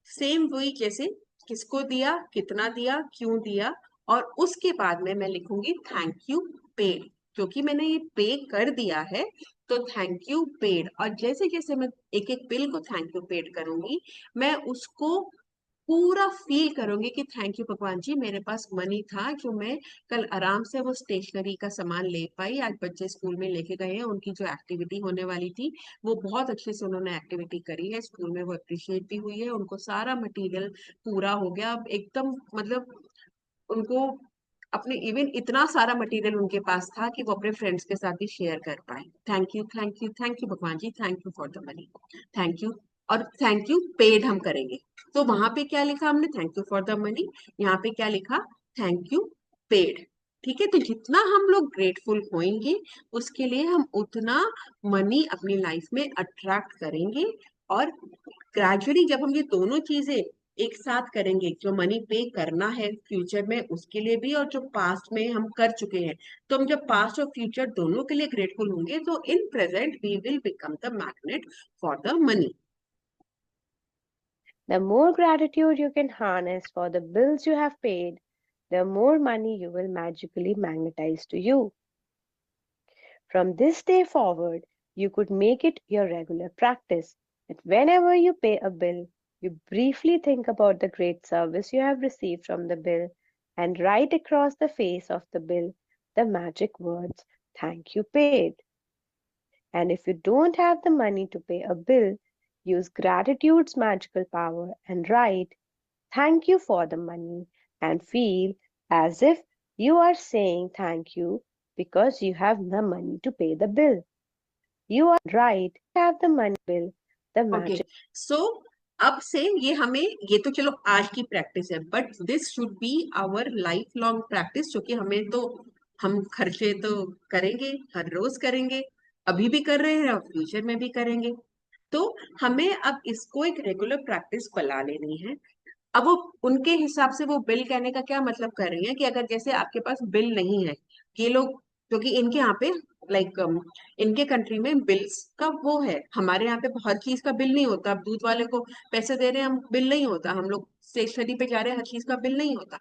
सेम वही जैसे किसको दिया, कितना दिया, क्यों दिया, और उसके बाद में मैं लिखूंगी थैंक यू पेड, क्योंकि मैंने ये पे कर दिया है तो थैंक यू पेड। और जैसे जैसे मैं एक एक बिल को थैंक यू पेड करूंगी, मैं उसको पूरा फील करूंगी कि थैंक यू भगवान जी, मेरे पास मनी था जो मैं कल आराम से वो स्टेशनरी का सामान ले पाई। आज बच्चे स्कूल में लेके गए हैं, उनकी जो एक्टिविटी होने वाली थी वो बहुत अच्छे से उन्होंने एक्टिविटी करी है, स्कूल में वो अप्रिशिएट भी हुई है, उनको सारा मटेरियल पूरा हो गया। अब एकदम मतलब उनको अपने इवन इतना सारा मटेरियल उनके पास था कि वो अपने फ्रेंड्स के साथ भी शेयर कर पाए। Thank you thank you thank you भगवान जी, thank you for the money, thank you. और थैंक यू पेड हम करेंगे, तो वहां पे क्या लिखा हमने, thank you for the money, यहाँ पे क्या लिखा, थैंक यू पेड, ठीक है। तो जितना हम लोग ग्रेटफुल होंगे उसके लिए हम उतना मनी अपनी लाइफ में अट्रैक्ट करेंगे। और ग्रेजुअली जब हम ये दोनों चीजें एक साथ करेंगे, जो मनी पे करना है फ्यूचर में उसके लिए भी और जो पास्ट में हम कर चुके हैं, तो हम जब पास्ट और फ्यूचर दोनों के लिए ग्रेटफुल होंगे तो in present we will become the magnet for the money. the more gratitude you can harness for the bills you have paid, the more money you will magically magnetize to you. From this day forward, you could make it your regular practice that whenever you pay a bill, you briefly think about the great service you have received from the bill and write across the face of the bill the magic words, "Thank you paid." And if you don't have the money to pay a bill, use gratitude's magical power and write, "Thank you for the money," and feel as if you are saying thank you because you have the money to pay the bill. You are right, have the money bill, the okay, magic. सो अब से ये हमें, ये तो चलो आज की practice है, but this should be our lifelong practice, क्योंकि हमें तो हम खर्चे तो करेंगे, हर रोज करेंगे, अभी भी कर रहे हैं और फ्यूचर में भी करेंगे। तो हमें अब इसको एक रेगुलर प्रैक्टिस बना लेनी है। अब वो उनके हिसाब से वो बिल कहने का क्या मतलब कर रही है कि अगर जैसे आपके पास बिल नहीं है, ये लोग, क्योंकि इनके यहाँ पे लाइक इनके कंट्री में बिल्स का वो है, हमारे यहाँ पे हर चीज का बिल नहीं होता। अब दूध वाले को पैसे दे रहे हैं हम, बिल नहीं होता, हम लोग स्टेशनरी पे जा रहे हैं, हर चीज का बिल नहीं होता।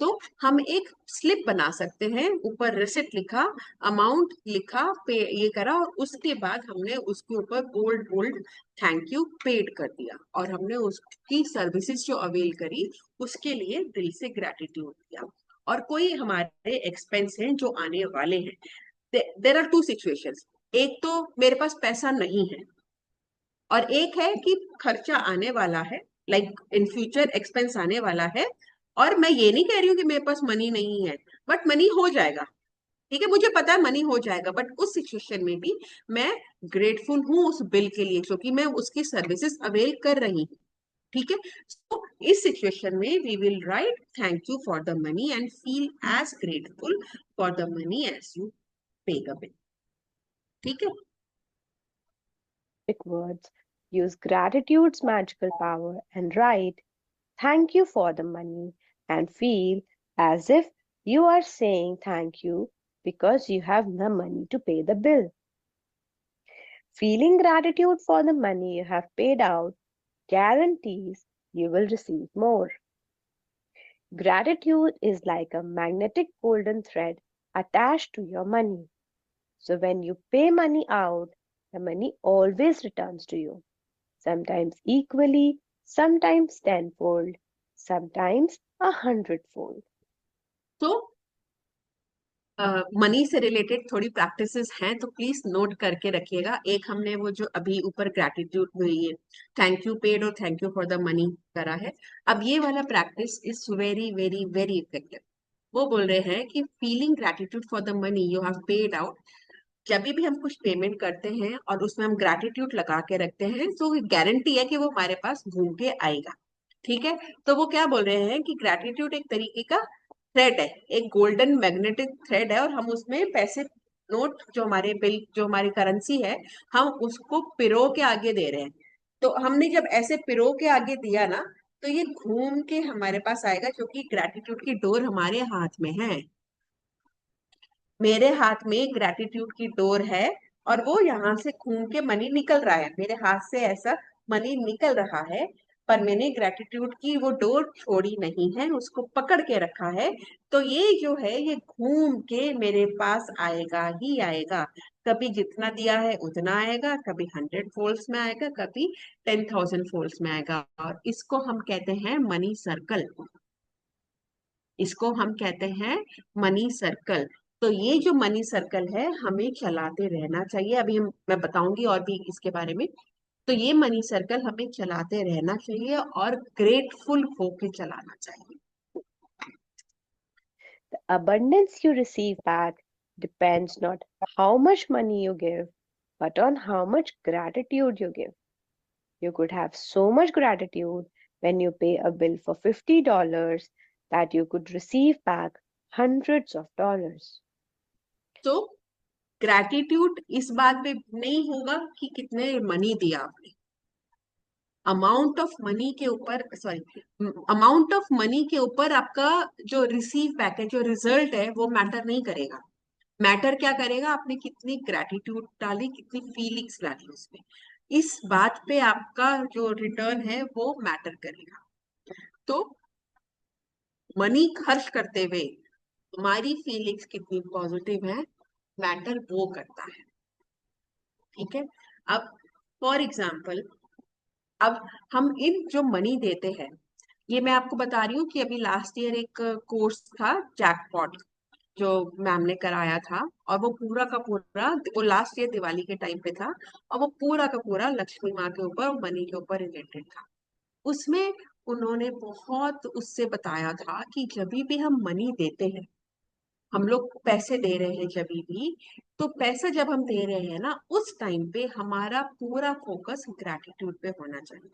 तो हम एक स्लिप बना सकते हैं, ऊपर रिसिप्ट लिखा, अमाउंट लिखा, पे ये करा, और उसके बाद हमने उसके ऊपर bold bold thank you paid कर दिया, और हमने उसकी सर्विसेज जो अवेल करी उसके लिए दिल से ग्रेटिट्यूड दिया। और कोई हमारे एक्सपेंस हैं जो आने वाले हैं, देयर आर टू सिचुएशंस, एक तो मेरे पास पैसा नहीं है और एक है कि खर्चा आने वाला है, लाइक इन फ्यूचर एक्सपेंस आने वाला है, और मैं ये नहीं कह रही हूँ कि मेरे पास मनी नहीं है, बट मनी हो जाएगा। ठीक है, मुझे पता है मनी हो जाएगा, बट उस सिचुएशन में भी मैं ग्रेटफुल हूँ उस बिल के लिए क्योंकि मैं उसकी सर्विसेज अवेल कर रही हूँ। ठीक है, तो इस सिचुएशन में we will write thank you for the money and feel as grateful for the money as you pay the bill. ठीक है, Words use gratitude's magical power and write thank you for the money and feel as if you are saying thank you because you have the money to pay the bill. Feeling gratitude for the money you have paid out guarantees you will receive more. Gratitude is like a magnetic golden thread attached to your money. So when you pay money out, the money always returns to you. Sometimes equally, sometimes tenfold, sometimes 100-fold. तो money से related थोड़ी practices हैं तो please note करके रखिएगा। एक हमने वो जो अभी ऊपर ग्रैटिट्यूड हुई है, थैंक यू पेड और thank you for the money करा है। अब ये वाला practice is very very very effective. वो बोल रहे हैं कि feeling gratitude for the money you have paid out, जब भी हम कुछ पेमेंट करते हैं और उसमें हम ग्रैटिट्यूड लगा के रखते हैं तो गारंटी है कि वो हमारे पास घूम के आएगा। ठीक है, तो वो क्या बोल रहे हैं कि ग्रैटिट्यूड एक तरीके का थ्रेड है, एक गोल्डन मैग्नेटिक थ्रेड है, और हम उसमें पैसे, नोट जो हमारे बिल, जो हमारी करेंसी है, हम उसको पिरो के आगे दे रहे हैं। तो हमने जब ऐसे पिरो के आगे दिया ना, तो ये घूम के हमारे पास आएगा क्योंकि ग्रैटिट्यूड की डोर हमारे हाथ में है। मेरे हाथ में ग्रैटिट्यूड की डोर है और वो यहाँ से घूम के मनी निकल रहा है, मेरे हाथ से ऐसा मनी निकल रहा है, पर मैंने ग्रैटिट्यूड की वो डोर छोड़ी नहीं है, उसको पकड़ के रखा है। तो ये जो है ये घूम के मेरे पास आएगा ही आएगा। कभी जितना दिया है उतना आएगा, कभी 100 फोल्ड्स में आएगा, कभी 10,000 फोल्ड्स में आएगा। और इसको हम कहते हैं मनी सर्कल। इसको हम कहते हैं मनी सर्कल। तो ये जो मनी सर्कल है हमें चलाते रहना चाहिए। अभी मैं बताऊंगी और भी इसके बारे में। तो ये मनी सर्कल हमें चलाते रहना चाहिए और ग्रेटफुल होके चलाना चाहिए। The abundance you receive back depends not how much money you give, but on how much gratitude you give. You could have so much gratitude when you pay a bill for $50 that you could receive back hundreds of dollars. तो gratitude इस बात पे नहीं होगा कि कितने money दिया आपने, अमाउंट ऑफ मनी के ऊपर, सॉरी, अमाउंट ऑफ मनी के ऊपर आपका जो रिसीव बैक है, जो रिजल्ट है, वो मैटर नहीं करेगा। मैटर क्या करेगा, आपने कितनी ग्रैटिट्यूड डाली, कितनी फीलिंग्स डाली उसमें, इस बात पे आपका जो रिटर्न है वो मैटर करेगा। तो मनी खर्च करते हुए हमारी फीलिंग्स कितनी पॉजिटिव है, मैटर वो करता है। ठीक है, अब फॉर एग्जाम्पल, अब हम इन जो मनी देते हैं, ये मैं आपको बता रही हूँ कि अभी लास्ट ईयर एक कोर्स था जैकपॉट जो मैम ने कराया था, और वो पूरा का पूरा, वो लास्ट ईयर दिवाली के टाइम पे था, और वो पूरा का पूरा लक्ष्मी माँ के ऊपर और मनी के ऊपर रिलेटेड था। उसमें उन्होंने बहुत उससे बताया था कि जब भी हम मनी देते हैं, हम लोग पैसे दे रहे हैं जब भी, तो पैसा जब हम दे रहे हैं ना, उस टाइम पे हमारा पूरा फोकस ग्रैटिट्यूड पे होना चाहिए।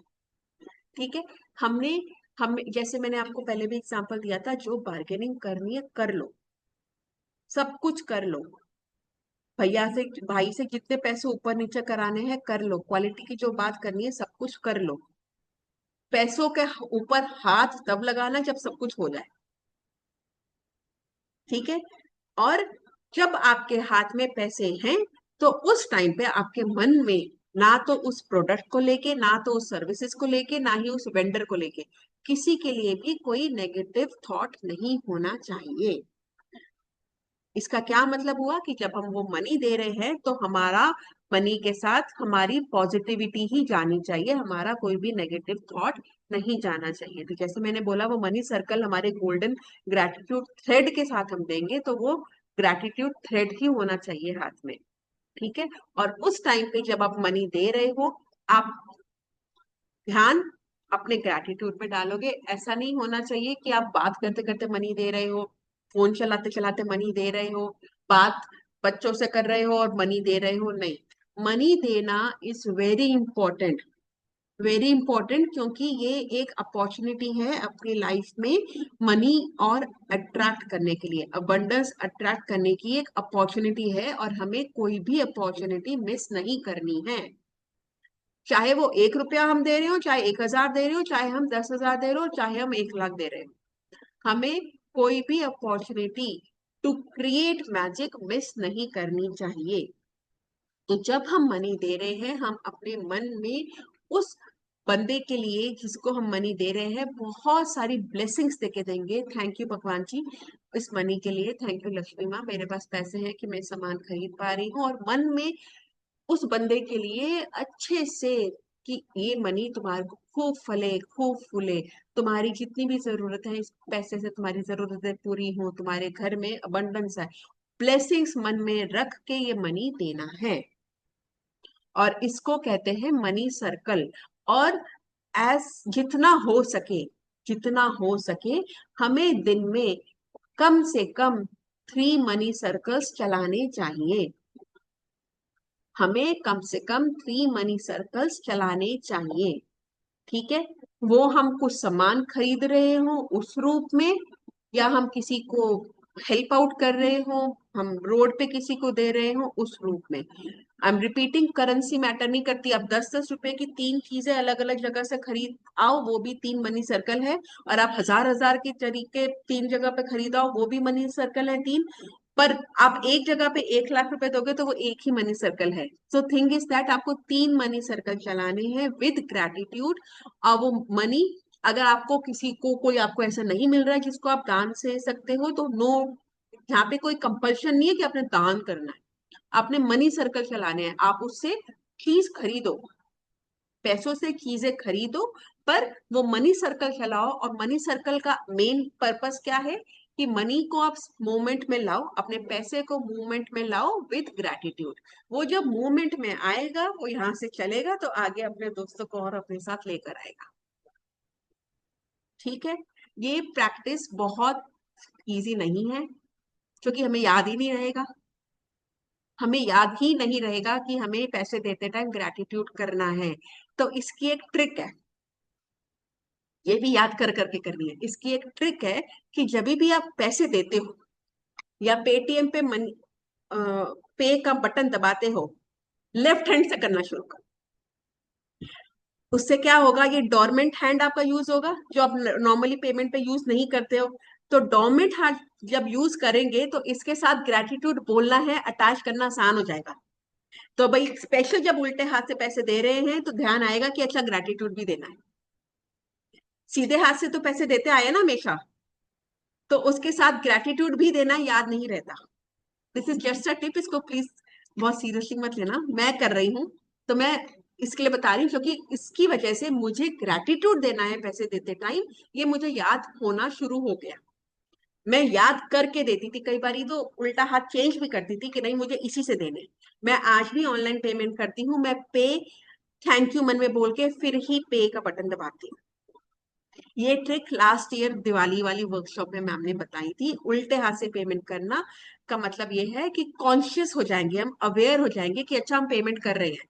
ठीक है, हमने हम जैसे मैंने आपको पहले भी एग्जांपल दिया था, जो बार्गेनिंग करनी है कर लो, सब कुछ कर लो, भैया से, भाई से जितने पैसे ऊपर नीचे कराने हैं कर लो, क्वालिटी की जो बात करनी है सब कुछ कर लो। पैसों के ऊपर हाथ तब लगाना जब सब कुछ हो जाए। ठीक है, और जब आपके हाथ में पैसे हैं तो उस टाइम पे आपके मन में ना तो उस प्रोडक्ट को लेके, ना तो उस सर्विसेज को लेके, ना ही उस वेंडर को लेके, किसी के लिए भी कोई नेगेटिव थॉट नहीं होना चाहिए। इसका क्या मतलब हुआ कि जब हम वो मनी दे रहे हैं तो हमारा मनी के साथ हमारी पॉजिटिविटी ही जानी चाहिए, हमारा कोई भी नेगेटिव थॉट नहीं जाना चाहिए। तो जैसे मैंने बोला, वो मनी सर्कल हमारे गोल्डन ग्रैटिट्यूड थ्रेड के साथ हम देंगे तो वो ग्रैटिट्यूड थ्रेड ही होना चाहिए हाथ में। ठीक है, और उस टाइम पे जब आप मनी दे रहे हो, आप ध्यान अपने ग्रैटिट्यूड पे डालोगे। ऐसा नहीं होना चाहिए कि आप बात करते करते मनी दे रहे हो, फोन चलाते चलाते मनी दे रहे हो, बात बच्चों से कर रहे हो और मनी दे रहे हो, नहीं। मनी देना इज वेरी इंपॉर्टेंट, क्योंकि ये एक अपॉर्चुनिटी है अपनी लाइफ में मनी और अट्रैक्ट करने के लिए, अबंडेंस अट्रैक्ट करने की एक अपॉर्चुनिटी है, और हमें कोई भी अपॉर्चुनिटी मिस नहीं करनी है। चाहे वो 1 रुपया हम दे रहे हो, चाहे 1,000 दे रहे हो, चाहे हम 10,000 दे रहे हो, चाहे हम 1 लाख दे रहे हो, हमें कोई भी opportunity to create magic miss नहीं करनी चाहिए। तो जब हम मनी दे रहे हैं, हम अपने मन में उस बंदे के लिए जिसको हम मनी दे रहे हैं बहुत सारी ब्लेसिंग्स देके देंगे। थैंक यू भगवान जी इस मनी के लिए, थैंक यू लक्ष्मी माँ, मेरे पास पैसे हैं कि मैं सामान खरीद पा रही हूँ। और मन में उस बंदे के लिए अच्छे से कि ये मनी तुम्हारे को खूब फले खूब फूले, तुम्हारी जितनी भी जरूरत है इस पैसे से तुम्हारी जरूरतें पूरी हो, तुम्हारे घर में अबंडेंस है, ब्लेसिंग्स मन में रख के ये मनी देना है। और इसको कहते हैं मनी सर्कल। और जितना हो सके हमें दिन में कम से कम 3 मनी सर्कल्स चलाने चाहिए। हमें कम से कम 3 मनी सर्कल्स चलाने चाहिए। ठीक है, वो हम कुछ सामान खरीद रहे हो उस रूप में, या हम किसी को हेल्प आउट कर रहे हो, हम रोड पे किसी को दे रहे हो उस रूप में। I am repeating, currency matter नहीं करती। अब 10-10 रुपए की 3 चीजें अलग अलग जगह से खरीद आओ, वो भी 3 मनी सर्कल है। और आप 1,000 के तरीके 3 जगह पे खरीद आओ, वो भी मनी सर्कल है 3। पर आप एक जगह पे 1 लाख रुपए दोगे तो वो एक ही मनी सर्कल है। सो थिंग इज दैट आपको 3 मनी सर्कल चलाने हैं विद ग्रेटिट्यूड। और वो मनी, अगर आपको किसी को कोई आपको ऐसा नहीं मिल रहा है जिसको आप दान से सकते हो, तो नो, यहाँ पे कोई कंपल्शन नहीं है कि आपने दान करना है। आपने मनी सर्कल चलाने हैं, आप उससे चीज खरीदो, पैसों से चीजें खरीदो, पर वो मनी सर्कल चलाओ। और मनी सर्कल का मेन पर्पस क्या है कि मनी को आप मूवमेंट में लाओ, अपने पैसे को मूवमेंट में लाओ विद ग्रेटिट्यूड। वो जब मूवमेंट में आएगा, वो यहाँ से चलेगा तो आगे अपने दोस्तों को और अपने साथ लेकर आएगा। ठीक है, ये प्रैक्टिस बहुत इजी नहीं है, क्योंकि हमें याद ही नहीं रहेगा। हमें याद ही नहीं रहेगा कि हमें पैसे देते टाइम ग्रेटिट्यूड करना है। तो इसकी एक ट्रिक है, ये भी याद कर करके करनी है। इसकी एक ट्रिक है कि जब भी आप पैसे देते हो या पेटीएम पे मनी पे का बटन दबाते हो, लेफ्ट हैंड से करना शुरू करो। उससे क्या होगा, ये डोरमेंट हैंड आपका यूज होगा, जो आप नॉर्मली पेमेंट पे यूज नहीं करते हो। तो डोरमेंट हैंड जब यूज करेंगे तो इसके साथ ग्रेटिट्यूड बोलना है, अटैच करना आसान हो जाएगा। तो भाई स्पेशल जब उल्टे हाथ से पैसे दे रहे हैं तो ध्यान आएगा कि अच्छा ग्रेटिट्यूड भी देना है। सीधे हाथ से तो पैसे देते आए ना हमेशा, तो उसके साथ ग्रेटिट्यूड भी देना याद नहीं रहता। This is just a tip, इसको प्लीज बहुत सीरियसली मत लेना, मैं कर रही हूँ तो मैं इसके लिए बता रही हूँ, क्योंकि इसकी वजह से मुझे ग्रेटिट्यूड देना है पैसे देते टाइम, ये मुझे याद होना शुरू हो गया। मैं याद करके देती थी, कई बार तो उल्टा हाथ चेंज भी करती थी कि नहीं मुझे इसी से देने। मैं आज भी ऑनलाइन पेमेंट करती हूँ, मैं पे थैंक यू मन में बोल के फिर ही पे का बटन दबाती हूँ। ये ट्रिक लास्ट ईयर दिवाली वाली वर्कशॉप में मैम ने बताई थी। उल्टे हाथ से पेमेंट करना का मतलब ये है कि कॉन्शियस हो जाएंगे हम, अवेयर हो जाएंगे कि अच्छा हम पेमेंट कर रहे हैं।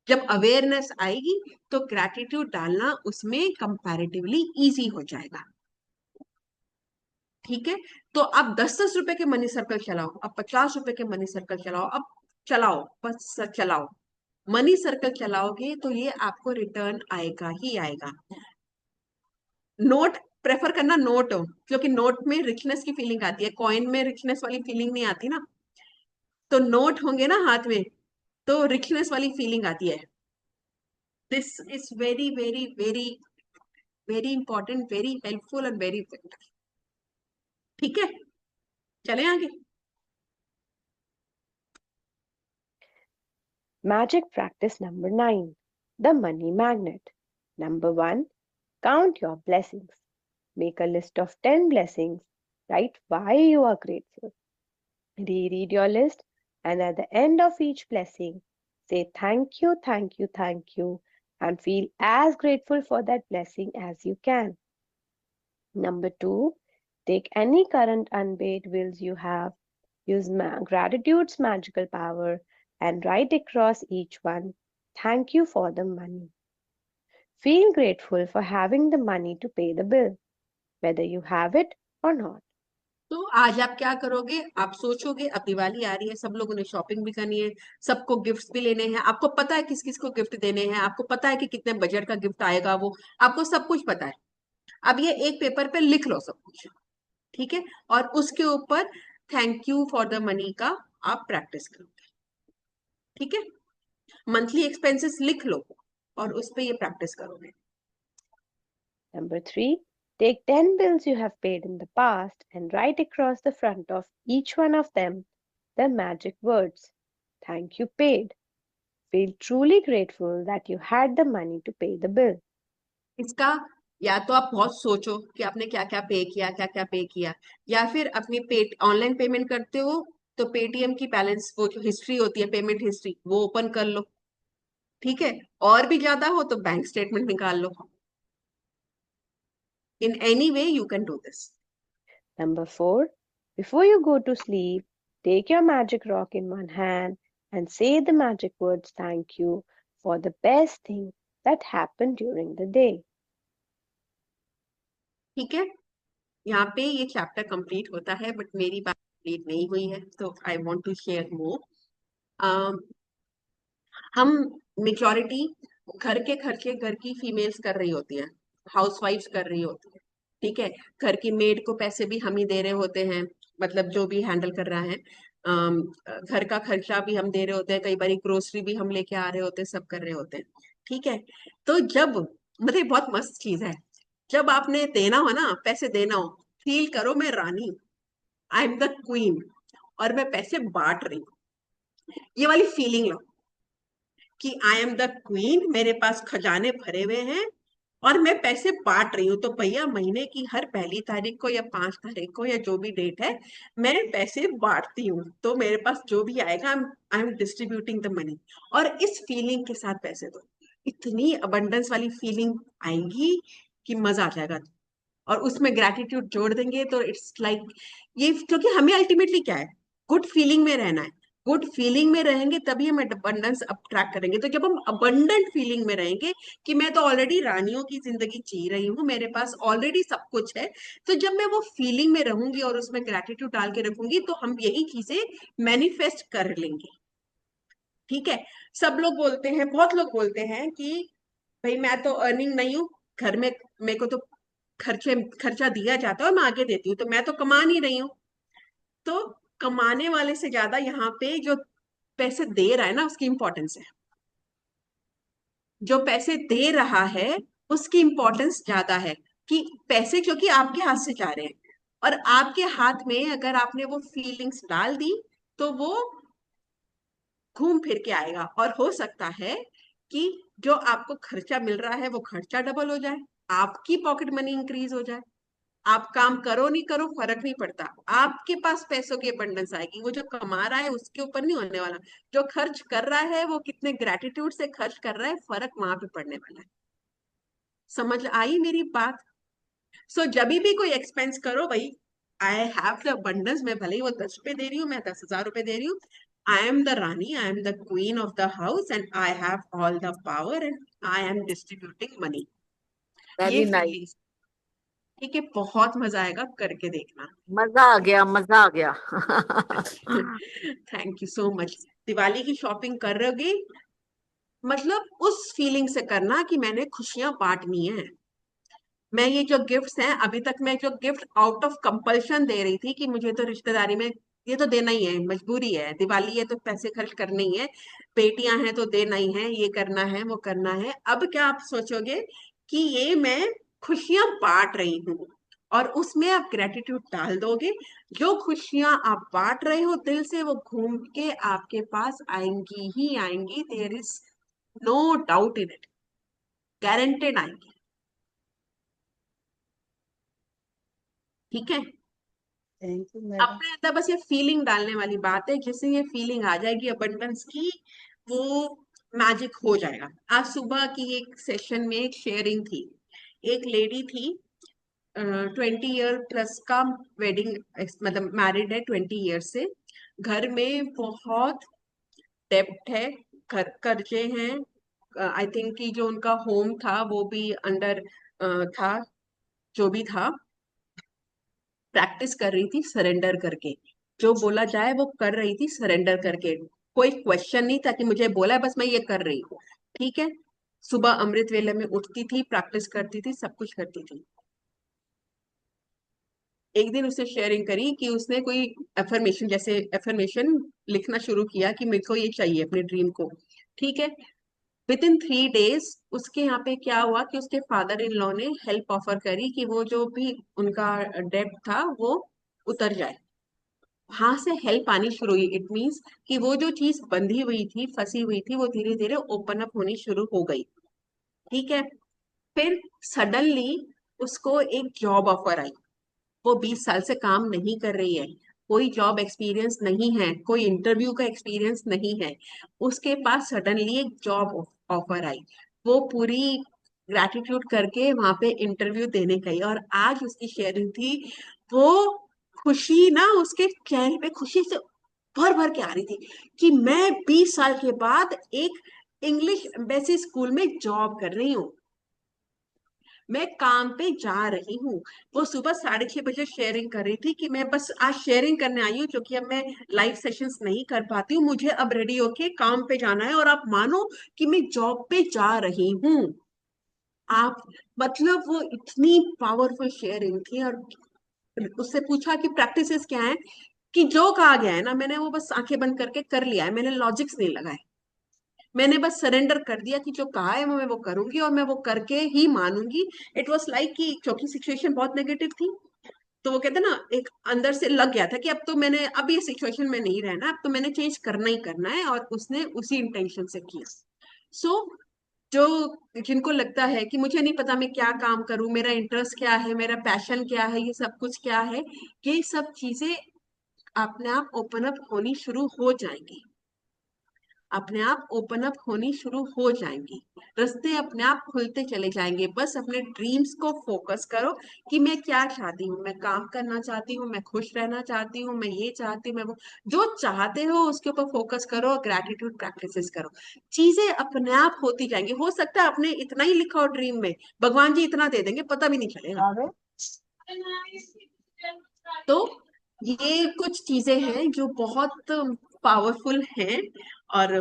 जब अवेयरनेस आएगी तो ग्रेटिट्यूड डालना उसमें कंपैरेटिवली इजी हो जाएगा। ठीक है, तो अब 10-10 रुपए के मनी सर्कल चलाओ, अब 50 रुपए के मनी सर्कल चलाओ, अब चलाओ, बस चलाओ। मनी सर्कल चलाओगे तो ये आपको रिटर्न आएगा ही आएगा। नोट प्रेफर करना, नोट हो, क्योंकि नोट में रिचनेस की फीलिंग आती है, कॉइन में रिचनेस वाली फीलिंग नहीं आती ना। तो नोट होंगे ना हाथ में तो रिचनेस वाली फीलिंग आती है। This is very very very very important, very helpful and very effective. ठीक है, चले आगे। Magic practice number 9. The money magnet. Number 1. Count your blessings. Make a list of 10 blessings. Write why you are grateful. Reread your list, and at the end of each blessing, say thank you, thank you, thank you, and feel as grateful for that blessing as you can. Number 2. Take any current unpaid bills you have, Use gratitude's magical power and write across each one, thank you for the money. Feel grateful for having the money to pay the bill, whether you have it or not. तो आज आप क्या करोगे? आप सोचोगे अब दिवाली आ रही है, सब लोगों ने शॉपिंग भी करनी है, सबको गिफ्ट्स भी लेने हैं, आपको पता है किस किस को गिफ्ट देने हैं, आपको पता है कि कितने बजट का गिफ्ट आएगा, वो आपको सब कुछ पता है। अब ये एक पेपर पे लिख लो सब कुछ, ठीक है? और उसके ऊपर thank you for the money का आप प्रैक्टिस करोगे, ठीक है? मंथली एक्सपेंसेस लिख लो और उस पे ये प्रैक्टिस करोगे। Number 3, take 10 bills you have paid in the past and write across the front of each one of them the magic words, thank you paid. Feel truly grateful that you had the money to pay the bill. इसका या तो आप बहुत सोचो कि आपने क्या क्या पे किया, क्या क्या पे किया, या फिर अपनी ऑनलाइन पेमेंट करते हो तो पेटीएम की बैलेंस, वो जो हिस्ट्री होती है, पेमेंट हिस्ट्री, वो ओपन कर लो, ठीक है? और भी ज्यादा हो तो बैंक स्टेटमेंट निकाल लो। In any way you can do this. Number 4, before you go to sleep, take your magic rock in one hand and say the magic words thank you for the best thing that happened during the day. ठीक है? यहाँ पे ये chapter complete होता है, but मेरी बात complete नहीं हुई है, तो I want to share more. हम मेजॉरिटी घर के खर्चे घर की फीमेल्स कर रही होती है, हाउसवाइफ्स कर रही होती है, ठीक है? घर की मेड को पैसे भी हम ही दे रहे होते हैं, मतलब जो भी हैंडल कर रहा है, घर का खर्चा भी हम दे रहे होते हैं, कई बार ग्रोसरी भी हम लेके आ रहे होते हैं, सब कर रहे होते हैं, ठीक है? तो जब, मतलब बहुत मस्त चीज है, जब आपने देना हो ना, पैसे देना हो, फील करो मैं रानी, आई एम द क्वीन और मैं पैसे बांट रही हूँ, ये वाली फीलिंग लो कि आई एम द क्वीन, मेरे पास खजाने भरे हुए हैं और मैं पैसे बांट रही हूँ। तो भैया महीने की हर पहली तारीख को या 5 तारीख को या जो भी डेट है, मैं पैसे बांटती हूँ, तो मेरे पास जो भी आएगा I am distributing the money. और इस फीलिंग के साथ पैसे दो, इतनी अबंडेंस वाली फीलिंग आएगी कि मजा आ जाएगा। और उसमें ग्रेटिट्यूड जोड़ देंगे तो इट्स लाइक ये, क्योंकि हमें अल्टीमेटली क्या है, गुड फीलिंग में रहना है। गुड फीलिंग में रहेंगे तभी हम अबंडेंस अट्रैक्ट करेंगे। तो जब हम अबंडेंट फीलिंग में रहेंगे कि मैं तो ऑलरेडी रानियों की जिंदगी जी रही हूँ, मेरे पास ऑलरेडी सब कुछ है, तो जब मैं वो फीलिंग में रहूंगी और उसमें ग्रेटिट्यूड डाल के रखूंगी तो हम यही चीजें मैनिफेस्ट कर लेंगे, ठीक है? सब लोग बोलते हैं, बहुत लोग बोलते हैं कि भाई मैं तो अर्निंग नहीं हूँ, घर में मेरे को तो खर्चा दिया जाता है और मैं आगे देती हूँ, तो मैं तो कमा नहीं रही हूँ। तो कमाने वाले से ज्यादा यहाँ पे जो पैसे दे रहा है ना, उसकी इंपॉर्टेंस है। जो पैसे दे रहा है उसकी इंपॉर्टेंस ज्यादा है, कि पैसे क्योंकि आपके हाथ से जा रहे हैं, और आपके हाथ में अगर आपने वो फीलिंग्स डाल दी तो वो घूम फिर के आएगा। और हो सकता है कि जो आपको खर्चा मिल रहा है वो खर्चा डबल हो जाए, आपकी पॉकेट मनी इंक्रीज हो जाए। आप काम करो नहीं करो फर्क नहीं पड़ता, आपके पास पैसों की अबंडेंस आएगी। वो जो कमा रहा है उसके ऊपर नहीं होने वाला, जो खर्च कर रहा है वो कितने ग्रेटिट्यूड से खर्च कर रहा है, फर्क वहां पे पड़ने वाला है। समझ आई मेरी बात? सो जब भी कोई एक्सपेंस करो भाई, आई हैव द अबंडेंस, मैं भले ही वो 10 रुपए दे रही हूँ, मैं 10,000 रुपए दे रही हूँ, I am the Rani, I am the queen of the house and I have all the power and I am distributing money. ये वेरी नाइस, फीलिंग्स, ठीक है? बहुत मजा आएगा, करके देखना। मजा आ गया, मजा आ गया। Thank you so much. Diwali की शॉपिंग कर रहोगे, मतलब उस फीलिंग से करना कि मैंने खुशियां बांटनी है। मैं ये जो गिफ्ट्स हैं, अभी तक मैं जो गिफ्ट आउट ऑफ कंपल्शन दे रही थी कि मुझे तो रिश्तेदारी में ये तो देना ही है, मजबूरी है, दिवाली है तो पैसे खर्च करने ही है, बेटियां हैं तो देना ही है, ये करना है वो करना है। अब क्या आप सोचोगे कि ये मैं खुशियां बांट रही हूँ, और उसमें आप ग्रेटिट्यूड डाल दोगे। जो खुशियां आप बांट रहे हो दिल से, वो घूम के आपके पास आएंगी ही आएंगी, there is no doubt in it, guaranteed आएंगी, ठीक है? Thank you madam. अपने अंदर बस ये फीलिंग डालने वाली बात है, जिससे ये फीलिंग आ जाएगी अबंडेंस की, वो मैजिक हो जाएगा। आज सुबह की एक सेशन में एक शेयरिंग थी, एक लेडी थी, 20 ईयर प्लस का वेडिंग, मतलब मैरिड है 20 ईयर से, घर में बहुत डेब्ट है, कर्जे हैं। आई थिंक कि जो उनका होम था वो भी अंडर था, जो भी था। प्रैक्टिस कर रही थी सरेंडर करके, जो बोला जाए वो कर रही थी सरेंडर करके। कोई क्वेश्चन नहीं था कि मुझे बोला है, बस मैं ये कर रही हूँ। ठीक है। सुबह अमृत वेले में उठती थी, प्रैक्टिस करती थी, सब कुछ करती थी। एक दिन उसने शेयरिंग करी कि उसने कोई एफर्मेशन, जैसे एफर्मेशन लिखना शुरू किया कि मेरे को ये चाहिए अपने ड्रीम को। ठीक है। विद इन 3 days उसके यहाँ पे क्या हुआ कि उसके फादर इन लॉ ने हेल्प ऑफर करी कि वो जो भी उनका डेब्ट था वो उतर जाए। वहां से हेल्प आनी शुरू हुई। इट मीन्स कि वो जो चीज बंधी हुई थी, फंसी हुई थी, वो धीरे धीरे ओपन अप होनी शुरू हो गई। ठीक है। फिर सडनली उसको एक जॉब ऑफर आई। वो 20 साल से काम नहीं कर रही है, कोई जॉब एक्सपीरियंस नहीं है, कोई इंटरव्यू का एक्सपीरियंस नहीं है। उसके पास सडनली एक जॉब ऑफर आई। वो पूरी ग्रैटिट्यूड करके वहां पे इंटरव्यू देने गई, और आज उसकी शेयरिंग थी। वो खुशी ना उसके चेहरे पे खुशी से भर भर के आ रही थी कि मैं 20 साल के बाद एक इंग्लिश एम्बेसी स्कूल में जॉब कर रही हूँ, मैं काम पे जा रही हूँ। वो सुबह 6:30 बजे शेयरिंग कर रही थी कि मैं बस आज शेयरिंग करने आई हूँ, क्योंकि अब मैं लाइव सेशंस नहीं कर पाती हूँ, मुझे अब रेडी होके काम पे जाना है, और आप मानो कि मैं जॉब पे जा रही हूँ। आप मतलब वो इतनी पावरफुल शेयरिंग थी। और उससे पूछा कि प्रैक्टिसेस क्या है, कि जो कहा गया है ना, मैंने वो बस आंखें बंद करके कर लिया है, मैंने लॉजिक्स नहीं लगाए, मैंने बस सरेंडर कर दिया कि जो कहा है मैं वो करूंगी, और मैं वो करके ही मानूंगी। इट वॉज लाइक कि क्योंकि सिचुएशन बहुत नेगेटिव थी, तो वो कहते हैं ना, एक अंदर से लग गया था कि अब तो मैंने, अब ये सिचुएशन में नहीं रहना, अब तो मैंने चेंज करना ही करना है, और उसने उसी इंटेंशन से किया। सो जो जिनको लगता है कि मुझे नहीं पता मैं क्या काम करूं, मेरा इंटरेस्ट क्या है, मेरा पैशन क्या है, ये सब कुछ क्या है, ये सब चीजें अपने आप ओपन अप होनी शुरू हो जाएंगी, अपने आप ओपन अप होनी शुरू हो जाएंगी, रास्ते अपने आप खुलते चले जाएंगे। बस अपने ड्रीम्स को फोकस करो कि मैं क्या चाहती हूँ, मैं काम करना चाहती हूँ, मैं खुश रहना चाहती हूँ, मैं ये चाहती हूँ, मैं वो, जो चाहते हो उसके ऊपर फोकस करो, ग्रैटिट्यूड प्रैक्टिसेस करो, चीजें अपने आप होती जाएंगी। हो सकता है आपने इतना ही लिखा हो ड्रीम में, भगवान जी इतना दे देंगे, पता भी नहीं चलेगा। आगे तो ये कुछ चीजें हैं जो बहुत पावरफुल हैं, और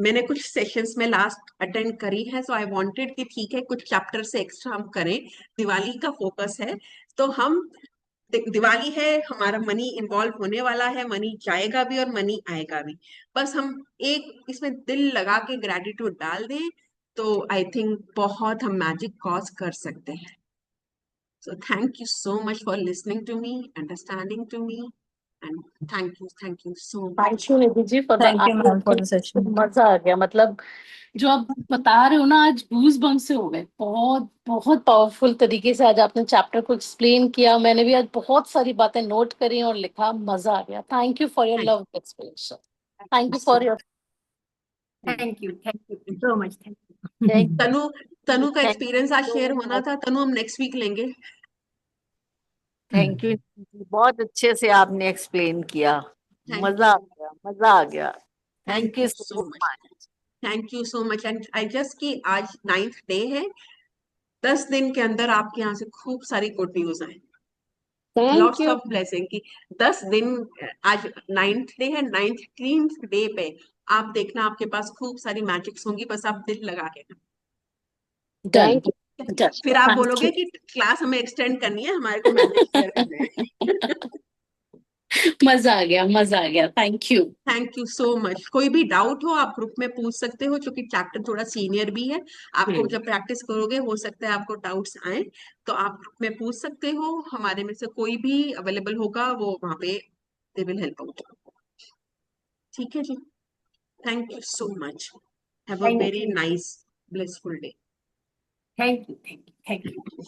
मैंने कुछ सेशंस में लास्ट अटेंड करी है, सो आई वांटेड कि ठीक है कुछ चैप्टर से एक्स्ट्रा हम करें। दिवाली का फोकस है, तो हम दिवाली है, हमारा मनी इन्वॉल्व होने वाला है, मनी जाएगा भी और मनी आएगा भी। बस हम एक इसमें दिल लगा के ग्रेटिट्यूड डाल दें, तो आई थिंक बहुत हम मैजिक कॉज कर सकते हैं। So thank you so much for listening to me, understanding to me, and thank you so thank much. You Nidhi ji for the Thank you, आपको ma'am, for the session. मजा आ गया। मतलब जो आप बता रहे हो ना, आज गूज बम्प से हो गए। बहुत बहुत पावरफुल तरीके से आज आपने चैप्टर को एक्सप्लेन किया। मैंने भी आज बहुत सारी बातें नोट करी और लिखा, मजा आ गया। Thank you for your Thank love explanation. Thank you you so for your much. Thank you so much. Thank you. Thank Tanu Tanu का यू एक्सपीरियंस आज शेयर होना था, तनु हम नेक्स्ट वीक लेंगे। थैंक यू, बहुत अच्छे से आपने एक्सप्लेन किया। Thank मजा आ you, गया, मजा आ गया। Thank thank you you so so much. Much. Thank you so much. And I just कि आज 9th डे है, 10 दिन के अंदर आपके यहाँ से खूब सारी गुड न्यूज आए, Thank lots you. Of blessing की 10 दिन। आज 9th डे है, 19th डे पे आप देखना आपके पास खूब सारी मैजिक्स होंगी, बस आप दिल लगा के। Done Thank you. डन। फिर आप थैंक बोलोगे यू। कि क्लास हमें एक्सटेंड करनी है, हमारे को मैजिक शेयर करने हैं। मजा आ गया, मजा आ गया। Thank you. Thank you so much. कोई भी डाउट हो आप ग्रुप में पूछ सकते हो, क्योंकि चैप्टर थोड़ा सीनियर भी है। आपको जब प्रैक्टिस करोगे हो सकता है आपको डाउट्स आए, तो आप ग्रुप में पूछ सकते हो। हमारे में से कोई भी अवेलेबल होगा, वो वहां पे दे विल हेल्प आउट। ठीक है जी। Thank you so much. Have a Thank very nice blissful day. Thank you. Thank you. Thank you.